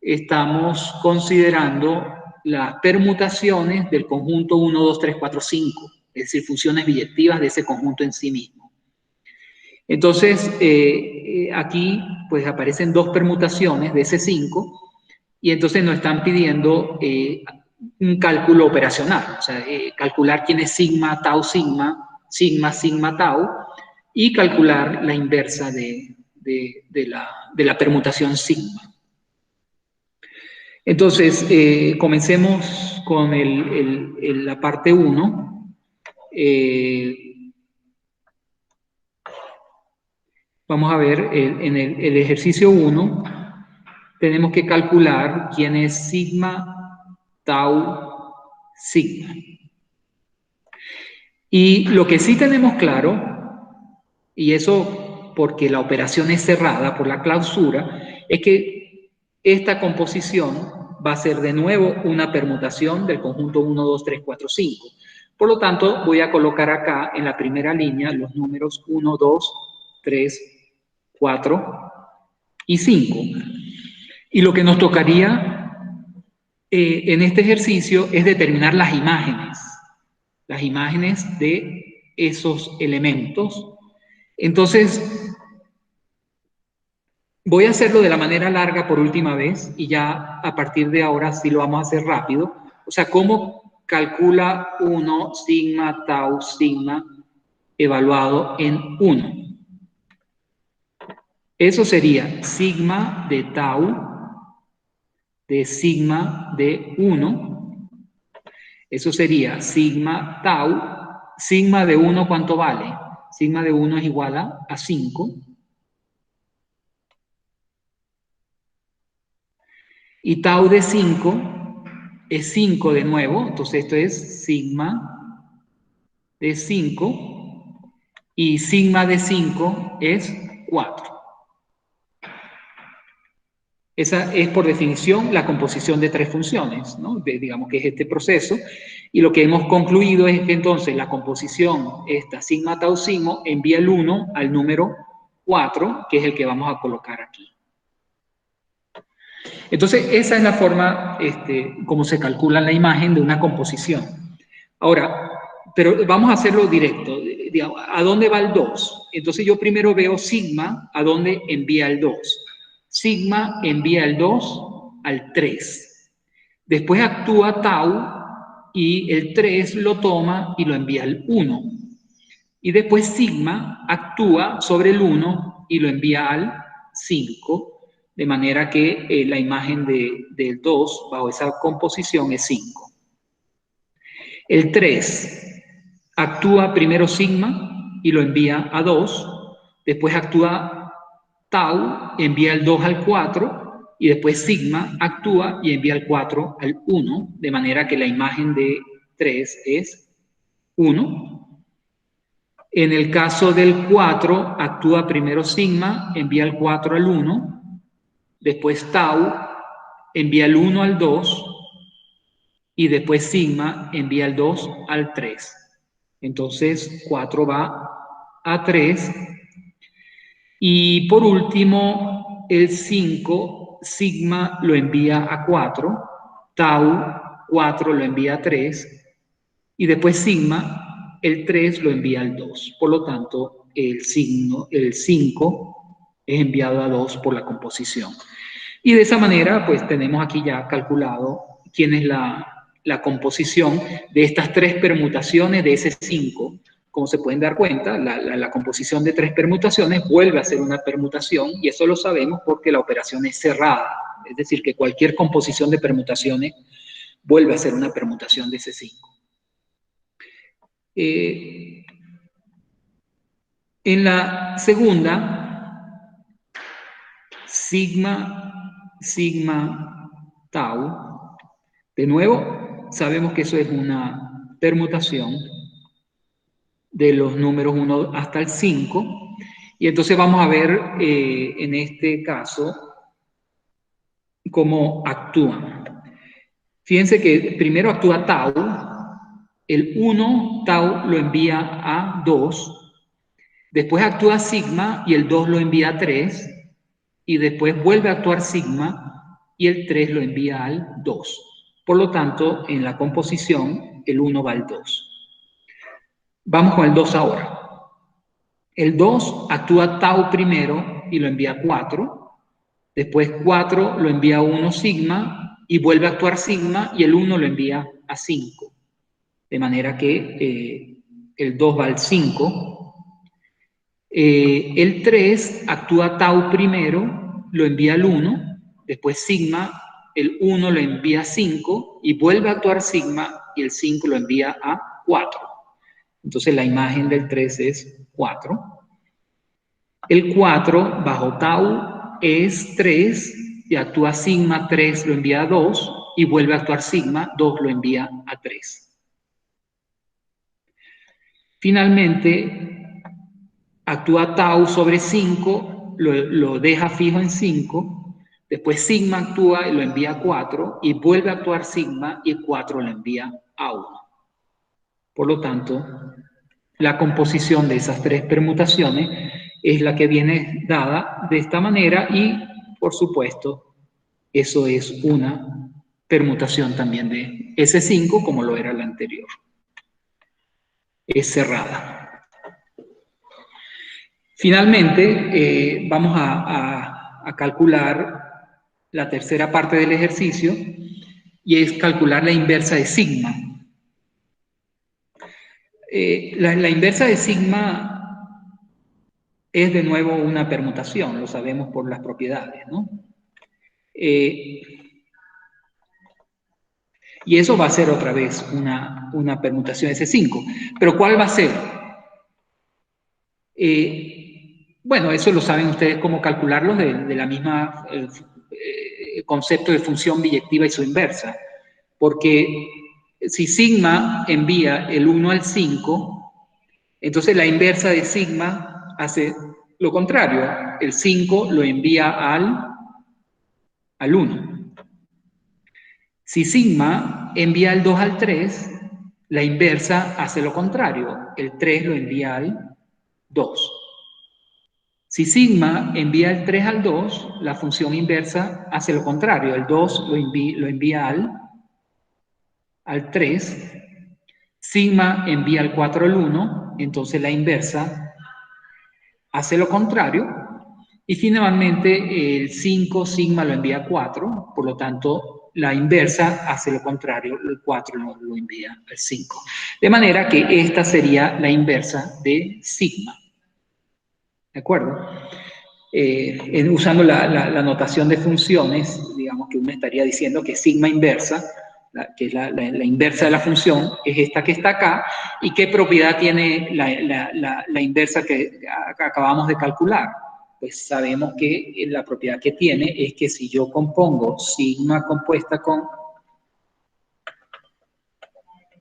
[SPEAKER 1] estamos considerando las permutaciones del conjunto 1, 2, 3, 4, 5. Es decir, funciones biyectivas de ese conjunto en sí mismo. Entonces aquí pues aparecen 2 permutaciones de S5 y entonces nos están pidiendo un cálculo operacional, o sea, calcular quién es sigma, tau, sigma, sigma, tau, y calcular la inversa de la permutación sigma. Entonces, comencemos con la parte 1. Vamos a ver, en el ejercicio 1, tenemos que calcular quién es sigma, tau, sigma. Y lo que sí tenemos claro, y eso porque la operación es cerrada por la clausura, es que esta composición va a ser de nuevo una permutación del conjunto 1, 2, 3, 4, 5. Por lo tanto, voy a colocar acá en la primera línea los números 1, 2, 3, 4 y 5. Y lo que nos tocaría en este ejercicio es determinar las imágenes de esos elementos. Entonces, voy a hacerlo de la manera larga por última vez y ya a partir de ahora sí lo vamos a hacer rápido. O sea, ¿cómo calcula 1 sigma tau sigma evaluado en 1? Eso sería sigma de tau de sigma de 1. Eso sería sigma tau. Sigma de 1, ¿cuánto vale? Sigma de 1 es igual a 5. Y tau de 5 es 5 de nuevo. Entonces esto es sigma de 5. Y sigma de 5 es 4. Esa es por definición la composición de tres funciones, ¿no? Digamos que es este proceso. Y lo que hemos concluido es que entonces la composición, esta sigma tau sigma, envía el 1 al número 4, que es el que vamos a colocar aquí. Entonces, esa es la forma como se calcula la imagen de una composición. Ahora, pero vamos a hacerlo directo. Digamos, ¿a dónde va el 2? Entonces yo primero veo sigma, ¿a dónde envía el 2? Sigma envía el 2 al 3. Después actúa tau y el 3 lo toma y lo envía al 1. Y después sigma actúa sobre el 1 y lo envía al 5, de manera que la imagen del 2 bajo esa composición es 5. El 3 actúa primero sigma y lo envía a 2, después actúa tau, envía el 2 al 4, y después sigma actúa y envía el 4 al 1, de manera que la imagen de 3 es 1. En el caso del 4, actúa primero sigma, envía el 4 al 1, después tau, envía el 1 al 2, y después sigma envía el 2 al 3. Entonces 4 va a 3. Y por último, el 5, sigma lo envía a 4, tau 4 lo envía a 3, y después sigma, el 3 lo envía al 2. Por lo tanto, el 5 es enviado a 2 por la composición. Y de esa manera, pues tenemos aquí ya calculado quién es la composición de estas tres permutaciones de ese 5. Como se pueden dar cuenta, la composición de tres permutaciones vuelve a ser una permutación, y eso lo sabemos porque la operación es cerrada. Es decir, que cualquier composición de permutaciones vuelve a ser una permutación de ese 5. En la segunda, sigma, tau, de nuevo, sabemos que eso es una permutación de los números 1 hasta el 5, y entonces vamos a ver en este caso cómo actúan. Fíjense que primero actúa tau, el 1 tau lo envía a 2, después actúa sigma y el 2 lo envía a 3, y después vuelve a actuar sigma y el 3 lo envía al 2. Por lo tanto, en la composición, el 1 va al 2. Vamos con el 2 ahora. El 2 actúa tau primero y lo envía a 4. Después 4 lo envía a 1 sigma y vuelve a actuar sigma y el 1 lo envía a 5. De manera que el 2 va al 5. El 3 actúa tau primero, lo envía al 1, después sigma, el 1 lo envía a 5 y vuelve a actuar sigma y el 5 lo envía a 4. Entonces la imagen del 3 es 4. El 4 bajo tau es 3 y actúa sigma, 3 lo envía a 2 y vuelve a actuar sigma, 2 lo envía a 3. Finalmente, actúa tau sobre 5, lo deja fijo en 5, después sigma actúa y lo envía a 4, y vuelve a actuar sigma y 4 lo envía a 1. Por lo tanto, la composición de esas tres permutaciones es la que viene dada de esta manera y, por supuesto, eso es una permutación también de S5 como lo era la anterior. Es cerrada. Finalmente, vamos a calcular la tercera parte del ejercicio y es calcular la inversa de sigma. La inversa de sigma es de nuevo una permutación, lo sabemos por las propiedades, ¿no? Y eso va a ser otra vez una permutación S5. ¿Pero cuál va a ser? Bueno, eso lo saben ustedes cómo calcularlo de la misma concepto de función biyectiva y su inversa. Porque si sigma envía el 1 al 5, entonces la inversa de sigma hace lo contrario. El 5 lo envía al 1. Si sigma envía el 2 al 3, la inversa hace lo contrario. El 3 lo envía al 2. Si sigma envía el 3 al 2, la función inversa hace lo contrario. El 2 lo envía al 3. Sigma envía el 4 al 1, entonces la inversa hace lo contrario. Y finalmente el 5 sigma lo envía a 4, por lo tanto la inversa hace lo contrario, el 4 lo envía al 5. De manera que esta sería la inversa de sigma. ¿De acuerdo? Usando la notación de funciones, digamos que uno estaría diciendo que sigma inversa, que es la inversa de la función, es esta que está acá, y qué propiedad tiene la inversa que acabamos de calcular. Pues sabemos que la propiedad que tiene es que si yo compongo sigma compuesta con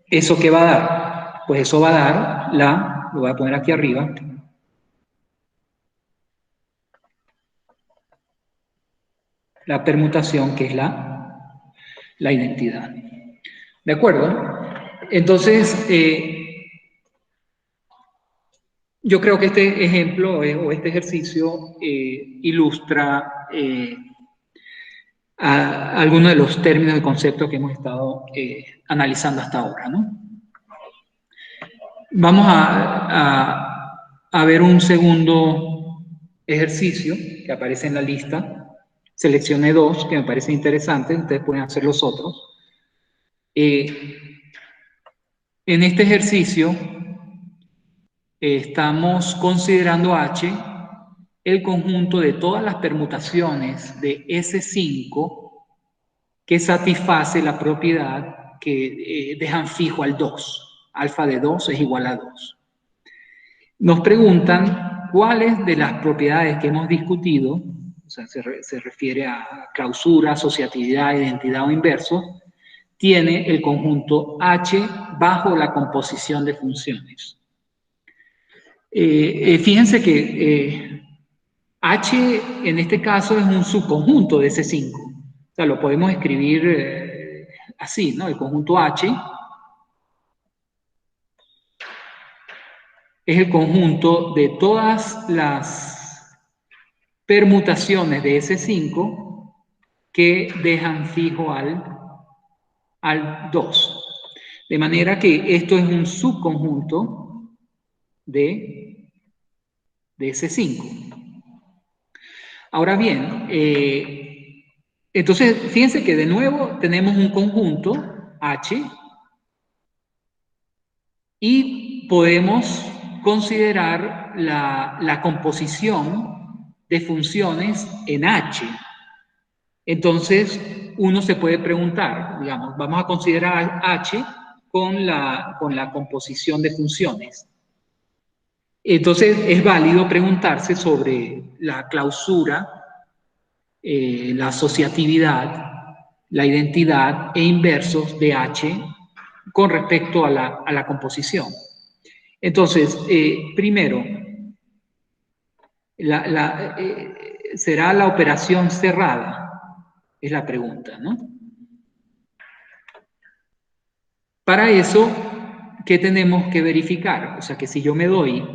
[SPEAKER 1] ¿eso qué va a dar? Pues eso va a dar lo voy a poner aquí arriba, la permutación que es la identidad. ¿De acuerdo? Entonces, yo creo que este ejemplo o este ejercicio ilustra algunos de los términos y conceptos que hemos estado analizando hasta ahora, ¿no? Vamos a ver un segundo ejercicio que aparece en la lista. Seleccioné dos que me parecen interesantes, ustedes pueden hacer los otros. En este ejercicio estamos considerando H el conjunto de todas las permutaciones de S5 que satisface la propiedad que dejan fijo al 2. Alfa de 2 es igual a 2. Nos preguntan cuáles de las propiedades que hemos discutido, o sea, se refiere a clausura, asociatividad, identidad o inverso, tiene el conjunto H bajo la composición de funciones. Fíjense que H en este caso es un subconjunto de S5. O sea, lo podemos escribir así, ¿no? El conjunto H es el conjunto de todas las permutaciones de S5 que dejan fijo al 2. De manera que esto es un subconjunto de S5. Ahora bien, entonces fíjense que de nuevo tenemos un conjunto H y podemos considerar la composición de funciones en H. Entonces, uno se puede preguntar, digamos, vamos a considerar H con la composición de funciones. Entonces, es válido preguntarse sobre la clausura, la asociatividad, la identidad e inversos de H con respecto a la composición. Entonces, primero, ¿será la operación cerrada? Es la pregunta, ¿no? Para eso, ¿qué tenemos que verificar? O sea, que si yo me doy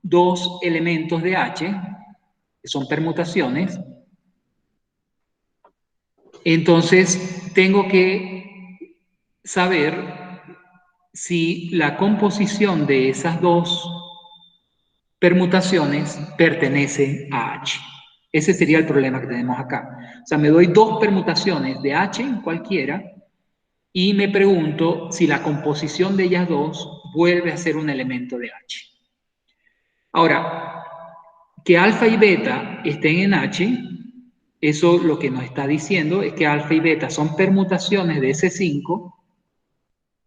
[SPEAKER 1] dos elementos de H, que son permutaciones, entonces tengo que saber si la composición de esas dos permutaciones pertenece a H. Ese sería el problema que tenemos acá. O sea, me doy dos permutaciones de H cualquiera y me pregunto si la composición de ellas dos vuelve a ser un elemento de H. Ahora, que alfa y beta estén en H, eso lo que nos está diciendo es que alfa y beta son permutaciones de S5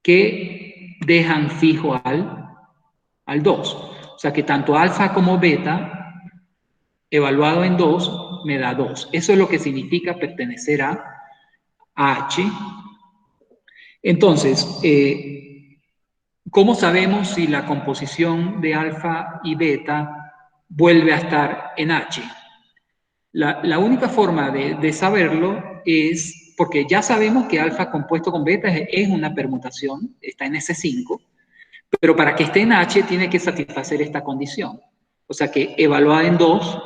[SPEAKER 1] que dejan fijo al 2. O sea que tanto alfa como beta evaluado en 2 me da 2. Eso es lo que significa pertenecer a H. Entonces, ¿cómo sabemos si la composición de alfa y beta vuelve a estar en H? La única forma de saberlo es porque ya sabemos que alfa compuesto con beta es una permutación, está en S5, pero para que esté en H tiene que satisfacer esta condición. O sea que evaluada en 2,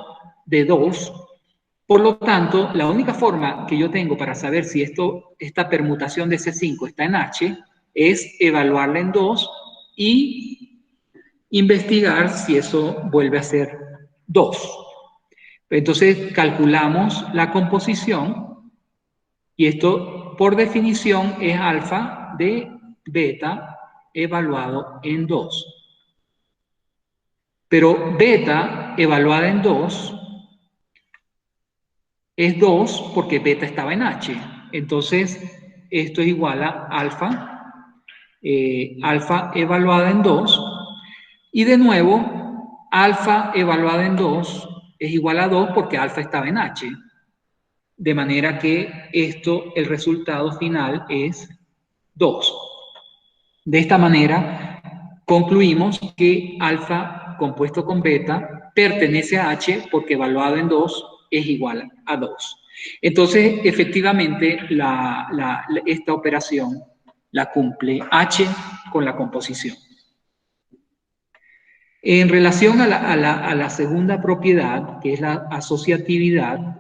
[SPEAKER 1] de 2. Por lo tanto, la única forma que yo tengo para saber si esta permutación de C5 está en H es evaluarla en 2 y investigar si eso vuelve a ser 2. Entonces, calculamos la composición y esto, por definición, es alfa de beta evaluado en 2. Pero beta evaluada en 2 es 2 porque beta estaba en H. Entonces, esto es igual a alfa, alfa evaluada en 2. Y de nuevo, alfa evaluada en 2 es igual a 2 porque alfa estaba en H. De manera que esto, el resultado final es 2. De esta manera, concluimos que alfa compuesto con beta pertenece a H porque evaluado en 2 es igual a 2. Entonces, efectivamente, esta operación la cumple H con la composición. En relación a la segunda propiedad, que es la asociatividad,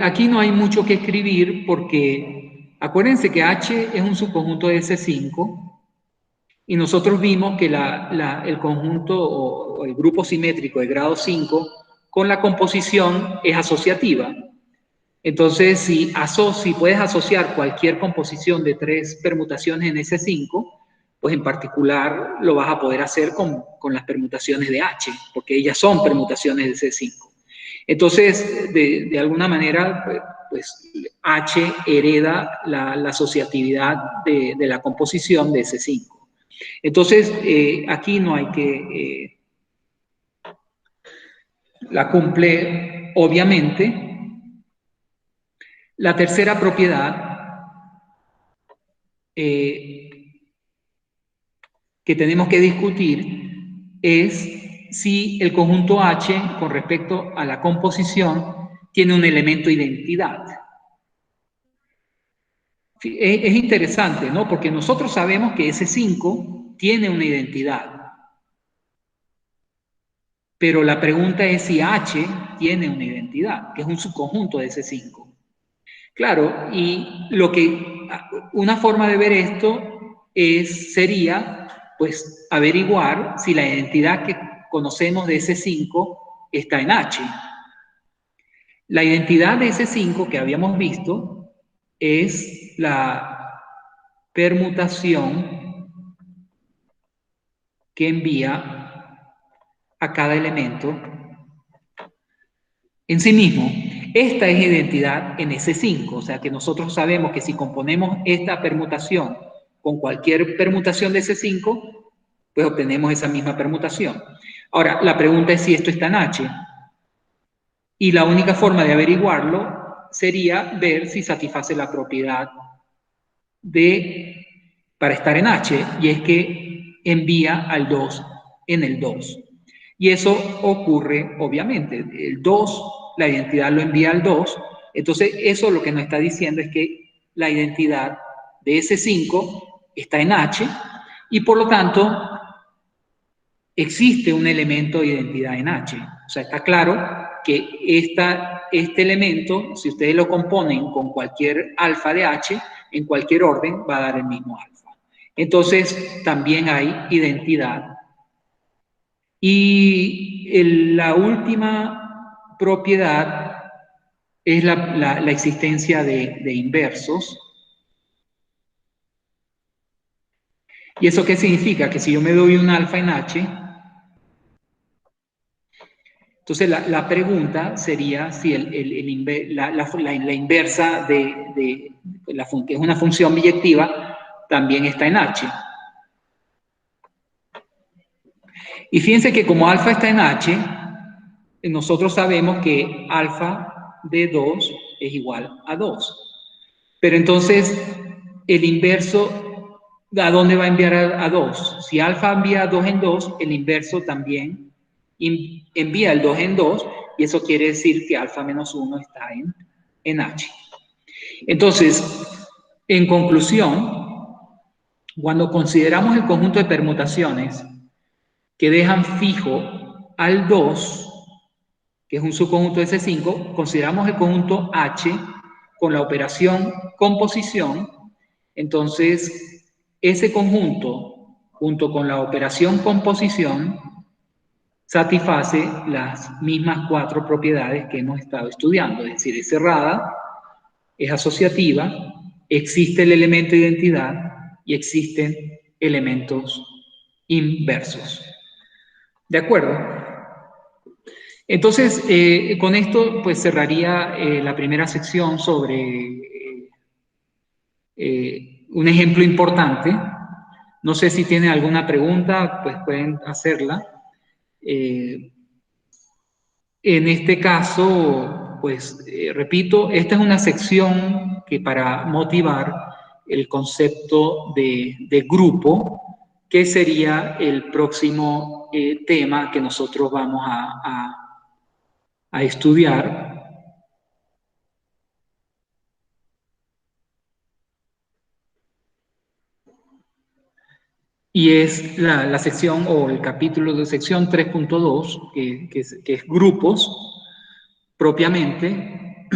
[SPEAKER 1] aquí no hay mucho que escribir porque acuérdense que H es un subconjunto de S5 y nosotros vimos que el conjunto o el grupo simétrico de grado 5 con la composición es asociativa. Entonces, si puedes asociar cualquier composición de 3 permutaciones en S5, pues en particular lo vas a poder hacer con las permutaciones de H, porque ellas son permutaciones de S5. Entonces, de alguna manera, pues H hereda la asociatividad de la composición de S5. Entonces, aquí no hay que... la cumple, obviamente. La tercera propiedad que tenemos que discutir es si el conjunto H, con respecto a la composición, tiene un elemento identidad. Es interesante, ¿no? Porque nosotros sabemos que S5 tiene una identidad. Pero la pregunta es si H tiene una identidad, que es un subconjunto de S5. Claro, y una forma de ver esto sería, pues, averiguar si la identidad que conocemos de S5 está en H. La identidad de S5 que habíamos visto es la permutación que envía a cada elemento en sí mismo. Esta es identidad en S5, o sea que nosotros sabemos que si componemos esta permutación con cualquier permutación de S5, pues obtenemos esa misma permutación. Ahora, la pregunta es si esto está en H. Y la única forma de averiguarlo sería ver si satisface la propiedad para estar en H, y es que envía al 2 en el 2. Y eso ocurre, obviamente, el 2, la identidad lo envía al 2, entonces eso lo que nos está diciendo es que la identidad de ese 5 está en H, y por lo tanto existe un elemento de identidad en H. O sea, está claro que este elemento, si ustedes lo componen con cualquier alfa de H, en cualquier orden va a dar el mismo alfa. Entonces, también hay identidad. Y la última propiedad es la existencia de inversos. ¿Y eso qué significa? Que si yo me doy un alfa en H, entonces la pregunta sería si la inversa que es una función biyectiva, también está en H. Y fíjense que como alfa está en H, nosotros sabemos que alfa de 2 es igual a 2. Pero entonces, el inverso, ¿a dónde va a enviar a 2? Si alfa envía 2 en 2, el inverso también envía el 2 en 2, y eso quiere decir que alfa menos 1 está en H. Entonces, en conclusión, cuando consideramos el conjunto de permutaciones que dejan fijo al 2, que es un subconjunto de C5, consideramos el conjunto H con la operación composición, entonces ese conjunto, junto con la operación composición, satisface las mismas 4 propiedades que hemos estado estudiando, es decir, es cerrada, es asociativa, existe el elemento de identidad y existen elementos inversos. ¿De acuerdo? Entonces, con esto pues cerraría la primera sección sobre un ejemplo importante. No sé si tienen alguna pregunta, pues pueden hacerla. En este caso, pues repito, esta es una sección que para motivar el concepto de grupo, que sería el próximo tema que nosotros vamos a estudiar. Y es la sección o el capítulo de sección 3.2, que es grupos propiamente.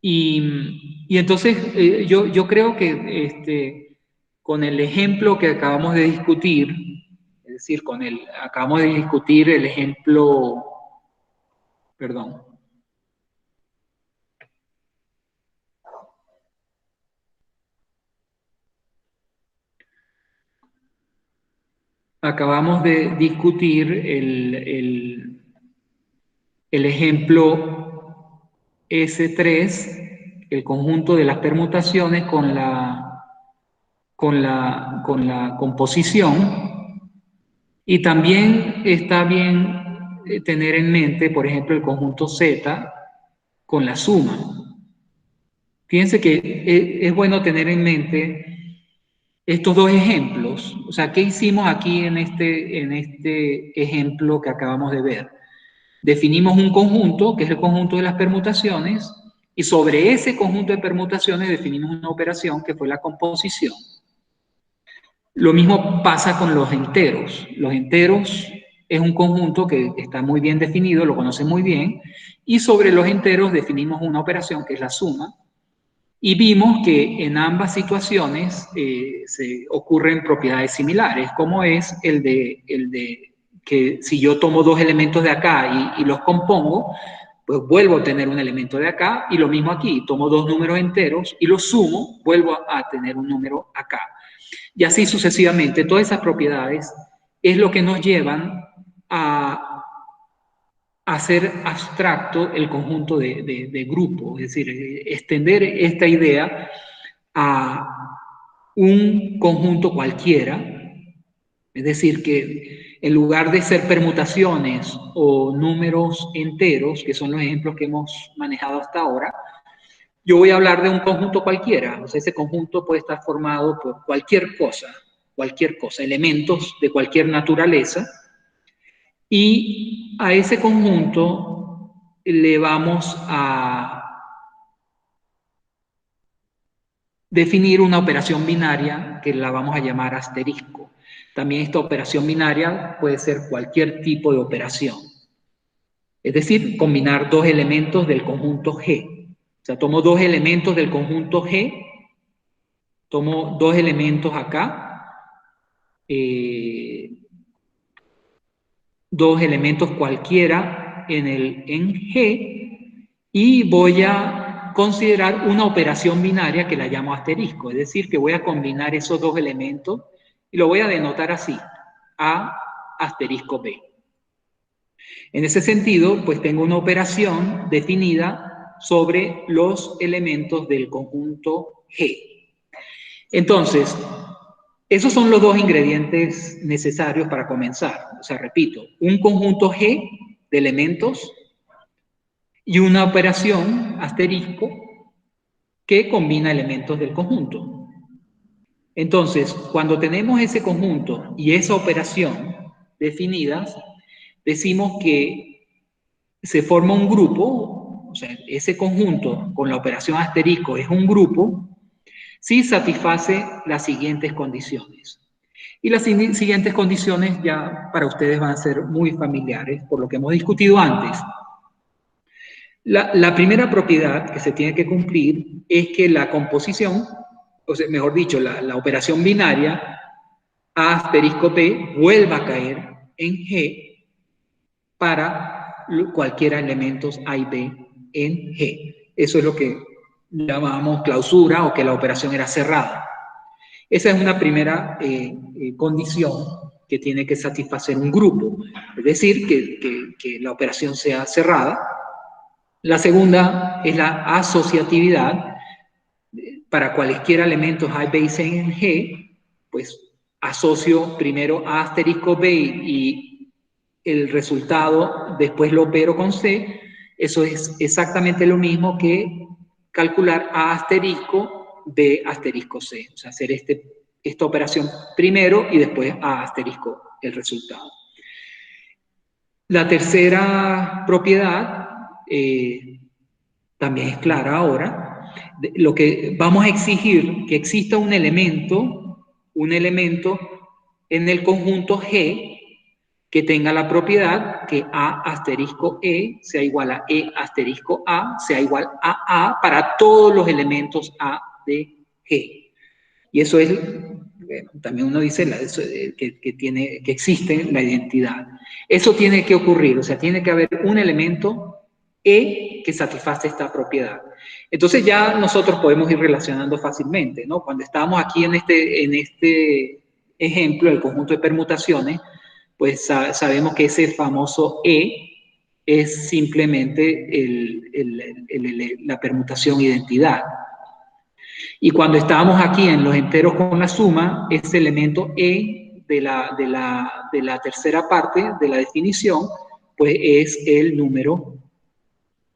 [SPEAKER 1] Y entonces yo creo que con el ejemplo que acabamos de discutir, es decir, acabamos de discutir el ejemplo, perdón. Acabamos de discutir el ejemplo S3, el conjunto de las permutaciones con la composición, y también está bien tener en mente, por ejemplo, el conjunto Z con la suma. Fíjense que es bueno tener en mente estos dos ejemplos. O sea, ¿qué hicimos aquí en este ejemplo que acabamos de ver? Definimos un conjunto, que es el conjunto de las permutaciones, y sobre ese conjunto de permutaciones definimos una operación que fue la composición. Lo mismo pasa con los enteros. Los enteros es un conjunto que está muy bien definido, lo conocen muy bien, y sobre los enteros definimos una operación que es la suma, y vimos que en ambas situaciones se ocurren propiedades similares, como es el de que si yo tomo dos elementos de acá y los compongo, pues vuelvo a tener un elemento de acá, y lo mismo aquí, tomo dos números enteros y los sumo, vuelvo a tener un número acá. Y así sucesivamente, todas esas propiedades es lo que nos llevan a hacer abstracto el conjunto de grupo, es decir, extender esta idea a un conjunto cualquiera, es decir, que en lugar de ser permutaciones o números enteros, que son los ejemplos que hemos manejado hasta ahora, yo voy a hablar de un conjunto cualquiera. O sea, ese conjunto puede estar formado por cualquier cosa, elementos de cualquier naturaleza, y a ese conjunto le vamos a definir una operación binaria que la vamos a llamar asterisco. También esta operación binaria puede ser cualquier tipo de operación. Es decir, combinar dos elementos del conjunto G. O sea, tomo dos elementos del conjunto G, tomo dos elementos acá, dos elementos cualquiera en G, y voy a considerar una operación binaria que la llamo asterisco, es decir, que voy a combinar esos dos elementos y lo voy a denotar así, A asterisco B. En ese sentido, pues tengo una operación definida sobre los elementos del conjunto G. Entonces, esos son los dos ingredientes necesarios para comenzar. O sea, repito, un conjunto G de elementos y una operación asterisco que combina elementos del conjunto. Entonces, cuando tenemos ese conjunto y esa operación definidas, decimos que se forma un grupo, o sea, ese conjunto con la operación asterisco es un grupo si satisface las siguientes condiciones. Y las siguientes condiciones ya para ustedes van a ser muy familiares por lo que hemos discutido antes. La primera propiedad que se tiene que cumplir es que la composición, o sea, mejor dicho, la operación binaria A asterisco B vuelva a caer en G para cualquiera elementos A y B en G. Eso es lo que llamamos clausura o que la operación era cerrada. Esa es una primera condición que tiene que satisfacer un grupo, es decir, que la operación sea cerrada. La segunda es la asociatividad. Para cualquier elementos A, B y C en G, pues asocio primero A asterisco B y el resultado después lo opero con C. Eso es exactamente lo mismo que calcular A asterisco B asterisco C. O sea, hacer esta operación primero y después A asterisco el resultado. La tercera propiedad también es clara ahora. Lo que vamos a exigir que exista un elemento en el conjunto G que tenga la propiedad que A asterisco E sea igual a E asterisco A sea igual a A para todos los elementos A de G. Y eso es, bueno, también uno dice que existe la identidad. Eso tiene que ocurrir, o sea, tiene que haber un elemento E que satisface esta propiedad. Entonces ya nosotros podemos ir relacionando fácilmente, ¿no? Cuando estábamos aquí en este ejemplo, el conjunto de permutaciones, pues sabemos que ese famoso E es simplemente la permutación identidad. Y cuando estábamos aquí en los enteros con la suma, ese elemento E de la tercera parte de la definición, pues es el número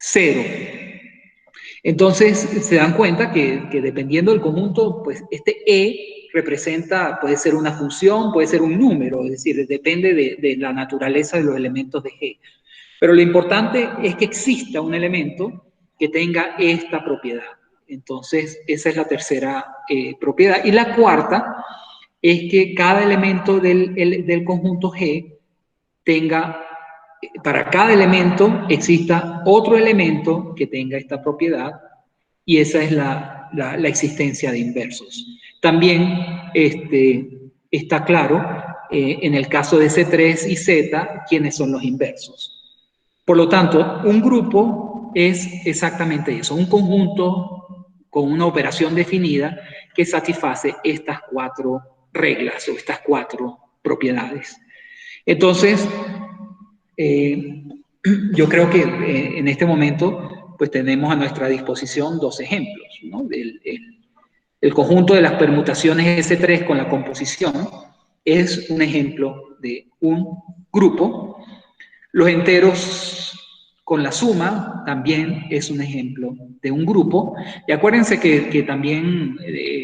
[SPEAKER 1] 0. Entonces, se dan cuenta que dependiendo del conjunto, pues este E representa, puede ser una función, puede ser un número, es decir, depende de la naturaleza de los elementos de G. Pero lo importante es que exista un elemento que tenga esta propiedad. Entonces, esa es la tercera propiedad. Y la cuarta es que cada elemento del conjunto G tenga, para cada elemento exista otro elemento que tenga esta propiedad, y esa es la existencia de inversos. También está claro en el caso de C3 y Z quiénes son los inversos. Por lo tanto, un grupo es exactamente eso, un conjunto con una operación definida que satisface estas cuatro reglas o estas cuatro propiedades. Entonces, yo creo que en este momento pues tenemos a nuestra disposición dos ejemplos, ¿no? El conjunto de las permutaciones S3 con la composición es un ejemplo de un grupo. Los enteros con la suma también es un ejemplo de un grupo. Y acuérdense que también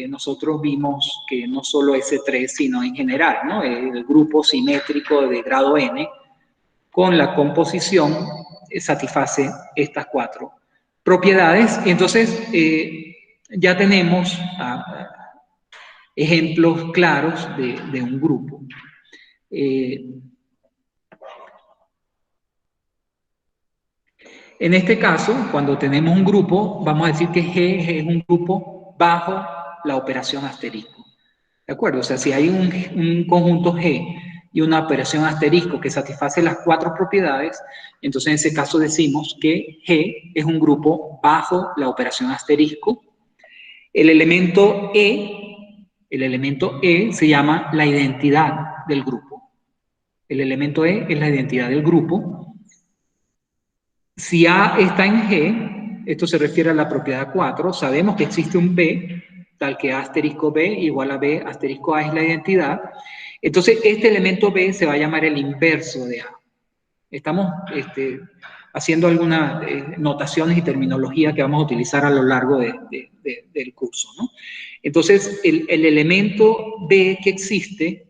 [SPEAKER 1] nosotros vimos que no solo S3, sino en general, ¿no? El grupo simétrico de grado n con la composición satisface estas 4 propiedades. Y entonces ya tenemos ejemplos claros de un grupo. En este caso, cuando tenemos un grupo, vamos a decir que G es un grupo bajo la operación asterisco. ¿De acuerdo? O sea, si hay un conjunto G y una operación asterisco que satisface las 4 propiedades, entonces en ese caso decimos que G es un grupo bajo la operación asterisco. El elemento E se llama la identidad del grupo. El elemento E es la identidad del grupo. Si A está en G, esto se refiere a la propiedad 4, sabemos que existe un B, tal que A asterisco B igual a B asterisco A es la identidad. Entonces, este elemento B se va a llamar el inverso de A. Estamos haciendo algunas notaciones y terminología que vamos a utilizar a lo largo del curso, ¿no? Entonces, el elemento B que existe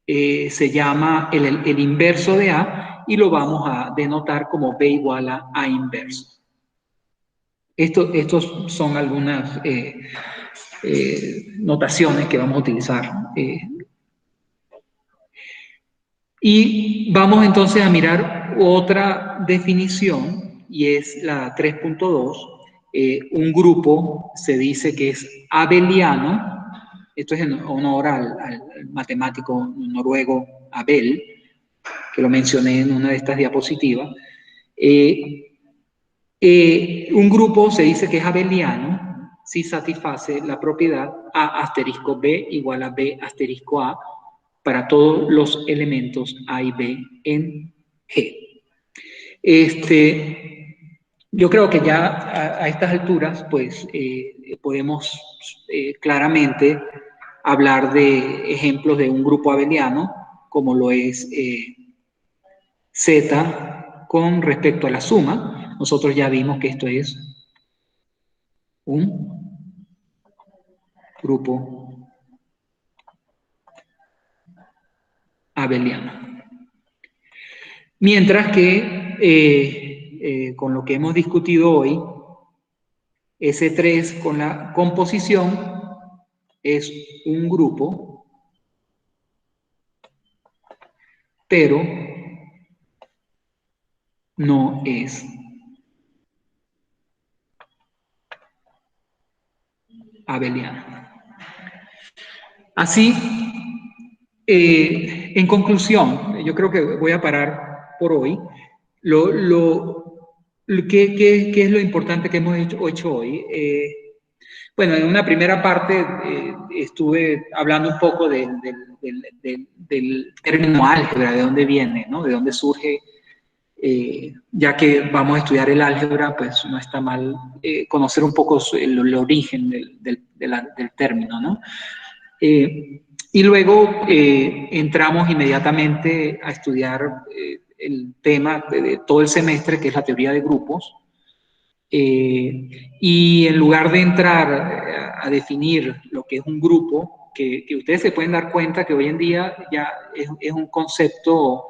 [SPEAKER 1] se llama el inverso de A, y lo vamos a denotar como B igual a A inverso. Estos son algunas notaciones que vamos a utilizar. Y vamos entonces a mirar otra definición, y es la 3.2. Un grupo se dice que es abeliano. Esto es en honor al matemático noruego Abel, que lo mencioné en una de estas diapositivas. Un grupo se dice que es abeliano si satisface la propiedad A asterisco B igual a B asterisco A para todos los elementos A y B en G. Yo creo que ya a estas alturas pues podemos claramente hablar de ejemplos de un grupo abeliano, como lo es Z con respecto a la suma. Nosotros ya vimos que esto es un grupo abeliano. Mientras que con lo que hemos discutido hoy, S3 con la composición es un grupo, pero no es abeliano. Así, en conclusión, yo creo que voy a parar por hoy. ¿Qué es lo importante que hemos hecho hoy? Bueno, en una primera parte estuve hablando un poco del término álgebra, de dónde viene, ¿no? De dónde surge. Ya que vamos a estudiar el álgebra, pues no está mal conocer un poco el origen del término, ¿no? Y luego entramos inmediatamente a estudiar el tema de todo el semestre, que es la teoría de grupos. Y en lugar de entrar a definir lo que es un grupo, que ustedes se pueden dar cuenta que hoy en día ya es un concepto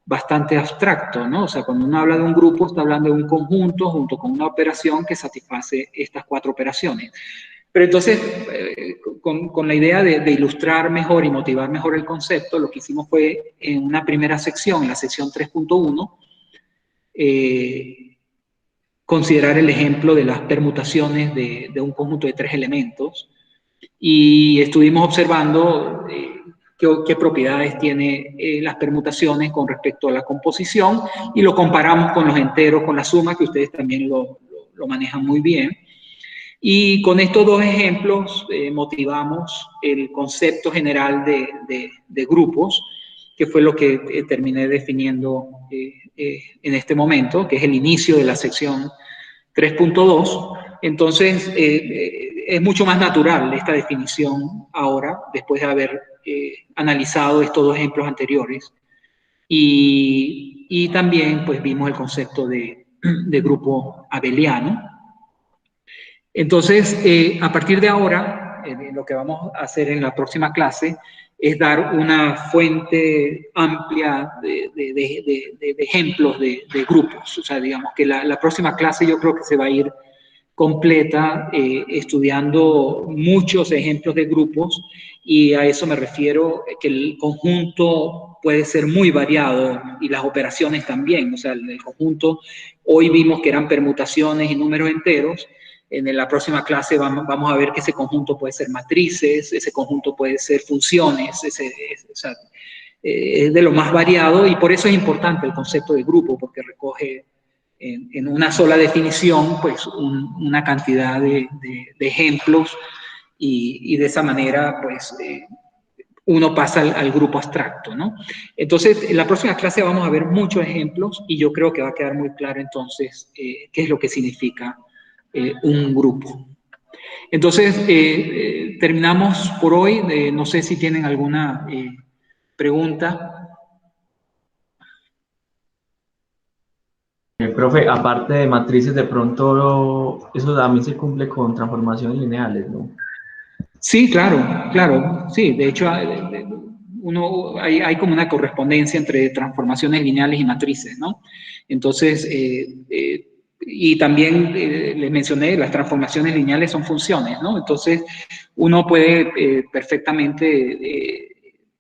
[SPEAKER 1] bastante abstracto, ¿no? O sea, cuando uno habla de un grupo, está hablando de un conjunto junto con una operación que satisface estas 4 operaciones. Pero entonces, con la idea de ilustrar mejor y motivar mejor el concepto, lo que hicimos fue en una primera sección, en la sección 3.1, considerar el ejemplo de las permutaciones de un conjunto de 3 elementos, y estuvimos observando qué propiedades tiene las permutaciones con respecto a la composición, y lo comparamos con los enteros, con la suma, que ustedes también lo manejan muy bien. Y con estos 2 ejemplos motivamos el concepto general de grupos, que fue lo que terminé definiendo en este momento, que es el inicio de la sección 3.2. Entonces, es mucho más natural esta definición ahora, después de haber analizado estos 2 ejemplos anteriores. Y también, pues, vimos el concepto de de grupo abeliano. Entonces, a partir de ahora, lo que vamos a hacer en la próxima clase es dar una fuente amplia de ejemplos de grupos. O sea, digamos que la próxima clase yo creo que se va a ir completa estudiando muchos ejemplos de grupos, y a eso me refiero que el conjunto puede ser muy variado y las operaciones también. O sea, el conjunto, hoy vimos que eran permutaciones y números enteros. En la próxima clase vamos a ver que ese conjunto puede ser matrices, ese conjunto puede ser funciones, o sea, es de lo más variado, y por eso es importante el concepto de grupo, porque recoge en una sola definición pues una cantidad de ejemplos, y de esa manera pues uno pasa al grupo abstracto, ¿no? Entonces, en la próxima clase vamos a ver muchos ejemplos, y yo creo que va a quedar muy claro entonces qué es lo que significa un grupo. Entonces, terminamos por hoy. No sé si tienen alguna pregunta.
[SPEAKER 2] Profe, aparte de matrices, de pronto eso también se cumple con transformaciones lineales, ¿no?
[SPEAKER 1] Sí, claro, claro. Sí, de hecho, hay como una correspondencia entre transformaciones lineales y matrices, ¿no? Entonces, y también les mencioné, las transformaciones lineales son funciones, ¿no? Entonces, uno puede perfectamente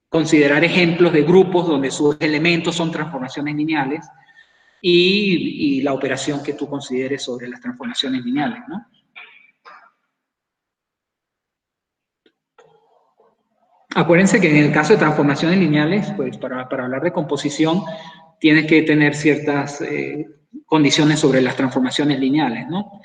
[SPEAKER 1] considerar ejemplos de grupos donde sus elementos son transformaciones lineales, y la operación que tú consideres sobre las transformaciones lineales, ¿no? Acuérdense que en el caso de transformaciones lineales, pues para hablar de composición, tienes que tener ciertas condiciones sobre las transformaciones lineales, ¿no?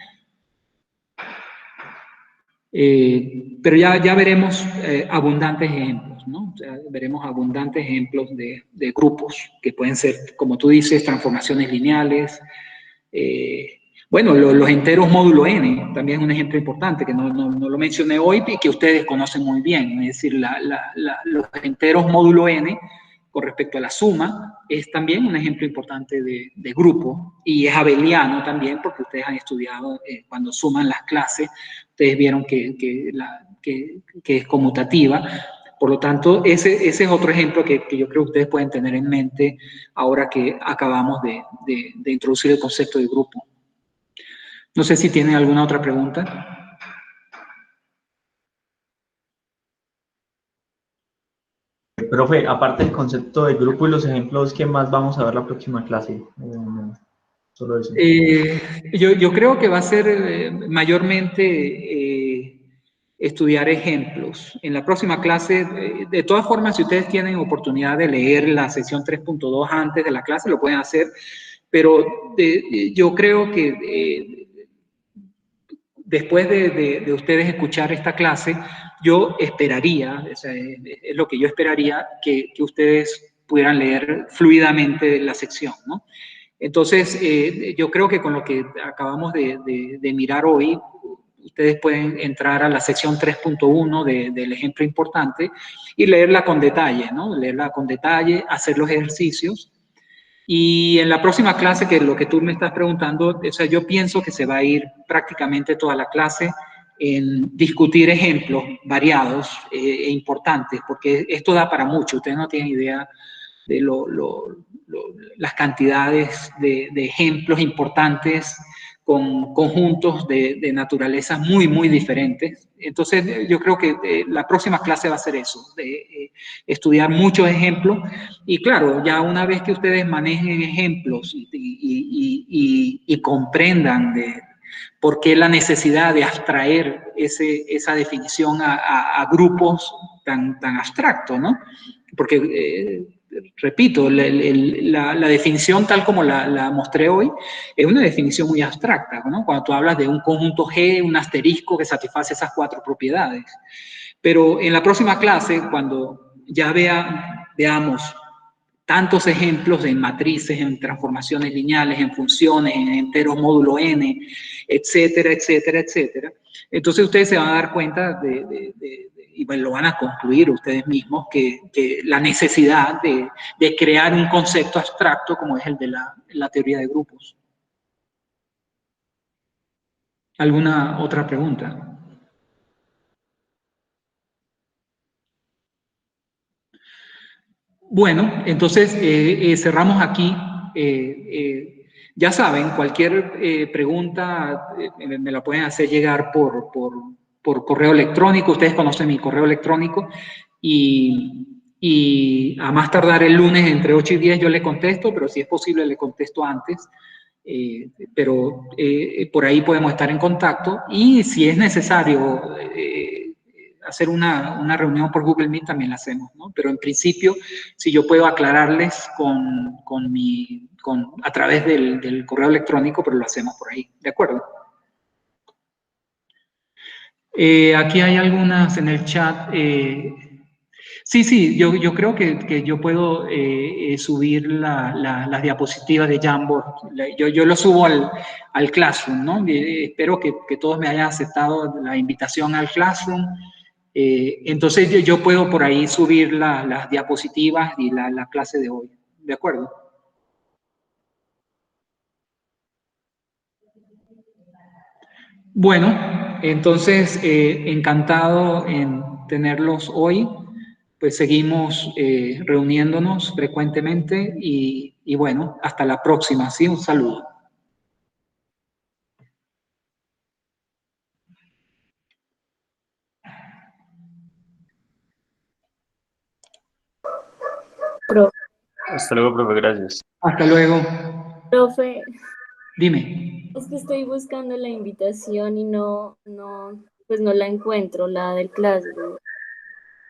[SPEAKER 1] Pero ya veremos abundantes ejemplos, ¿no? O sea, veremos abundantes ejemplos de grupos que pueden ser, como tú dices, transformaciones lineales. Bueno, los enteros módulo n también es un ejemplo importante que no lo mencioné hoy y que ustedes conocen muy bien. Es decir, los enteros módulo n con respecto a la suma es también un ejemplo importante de grupo, y es abeliano también, porque ustedes han estudiado cuando suman las clases, ustedes vieron que es conmutativa. Por lo tanto, ese es otro ejemplo que yo creo que ustedes pueden tener en mente ahora que acabamos de introducir el concepto de grupo. No sé si tienen alguna otra pregunta.
[SPEAKER 2] Profe, aparte del concepto de grupo y los ejemplos, ¿qué más vamos a ver la próxima clase? Solo eso.
[SPEAKER 1] Yo creo que va a ser mayormente estudiar ejemplos. En la próxima clase, de todas formas, si ustedes tienen oportunidad de leer la sección 3.2 antes de la clase, lo pueden hacer, pero yo creo que después de ustedes escuchar esta clase, yo esperaría, o sea, es lo que yo esperaría, que ustedes pudieran leer fluidamente la sección, ¿no? Entonces, yo creo que con lo que acabamos de mirar hoy, ustedes pueden entrar a la sección 3.1 del ejemplo importante y leerla con detalle, ¿no? Leerla con detalle, hacer los ejercicios. Y en la próxima clase, que es lo que tú me estás preguntando, o sea, yo pienso que se va a ir prácticamente toda la clase en discutir ejemplos variados e importantes, porque esto da para mucho. Ustedes no tienen idea de las cantidades de ejemplos importantes con conjuntos de naturalezas muy diferentes. Entonces, yo creo que la próxima clase va a ser eso, de estudiar muchos ejemplos. Y claro, ya una vez que ustedes manejen ejemplos y comprendan por qué la necesidad de abstraer esa definición a grupos tan abstractos, ¿no? Porque repito, la definición tal como la mostré hoy es una definición muy abstracta, ¿no? Cuando tú hablas de un conjunto G, un asterisco que satisface esas 4 propiedades. Pero en la próxima clase, cuando ya veamos tantos ejemplos en matrices, en transformaciones lineales, en funciones, en enteros módulo n, etcétera, etcétera, etcétera, entonces ustedes se van a dar cuenta y bueno, lo van a concluir ustedes mismos, que la necesidad de crear un concepto abstracto como es el de la teoría de grupos. ¿Alguna otra pregunta? Bueno, entonces cerramos aquí. Ya saben, cualquier pregunta me la pueden hacer llegar por correo electrónico. Ustedes conocen mi correo electrónico y a más tardar el lunes entre 8 y 10 yo le contesto, pero si es posible le contesto antes. Pero por ahí podemos estar en contacto y si es necesario hacer una reunión por Google Meet también la hacemos, ¿no? Pero en principio, si yo puedo aclararles a través del correo electrónico, pero lo hacemos por ahí, ¿de acuerdo? Aquí hay algunas en el chat. Sí, yo creo que yo puedo subir las diapositivas de Jamboard. Yo lo subo al Classroom, ¿no? Espero que todos me hayan aceptado la invitación al Classroom. Entonces yo puedo por ahí subir las diapositivas y la clase de hoy. ¿De acuerdo? Bueno, entonces encantado en tenerlos hoy. Pues seguimos reuniéndonos frecuentemente y bueno, hasta la próxima. Sí, un saludo.
[SPEAKER 3] Profe,
[SPEAKER 4] Hasta luego, profe, gracias.
[SPEAKER 1] Hasta luego.
[SPEAKER 3] profe,
[SPEAKER 1] Dime.
[SPEAKER 3] es que estoy buscando la invitación y pues no la encuentro, la del Classroom.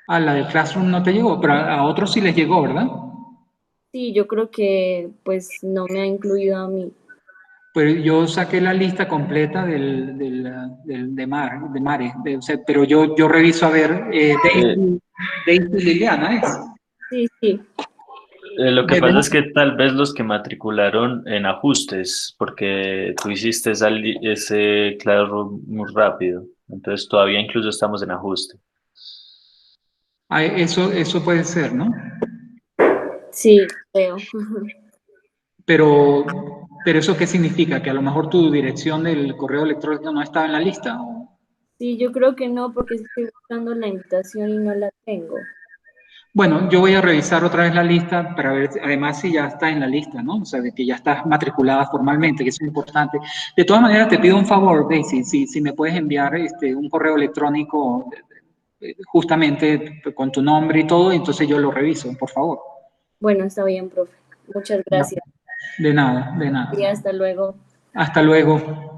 [SPEAKER 1] A la del Classroom no te llegó, pero a otros sí les llegó, ¿verdad?
[SPEAKER 3] Sí, yo creo que pues no me ha incluido a mí.
[SPEAKER 1] Pues yo saqué la lista completa de Mare, o sea, pero yo reviso a ver, Daisy Liliana es.
[SPEAKER 3] Sí.
[SPEAKER 4] Lo que pasa es que tal vez los que matricularon en ajustes, porque tú hiciste ese Classroom muy rápido, entonces todavía incluso estamos en ajuste.
[SPEAKER 1] Eso puede ser, ¿no?
[SPEAKER 3] Sí, creo.
[SPEAKER 1] Pero ¿eso qué significa? ¿Que a lo mejor tu dirección del correo electrónico no estaba en la lista?
[SPEAKER 3] Sí, yo creo que no, porque estoy buscando la invitación y no la tengo.
[SPEAKER 1] Bueno, yo voy a revisar otra vez la lista para ver, además, si ya está en la lista, ¿no? O sea, de que ya estás matriculada formalmente, que eso es importante. De todas maneras, te pido un favor, Daisy, si me puedes enviar un correo electrónico justamente con tu nombre y todo, entonces yo lo reviso, por favor.
[SPEAKER 3] Bueno, está bien, profe. Muchas
[SPEAKER 1] No,
[SPEAKER 3] gracias.
[SPEAKER 1] de nada, de
[SPEAKER 3] Y
[SPEAKER 1] nada.
[SPEAKER 3] hasta luego.
[SPEAKER 1] Hasta luego.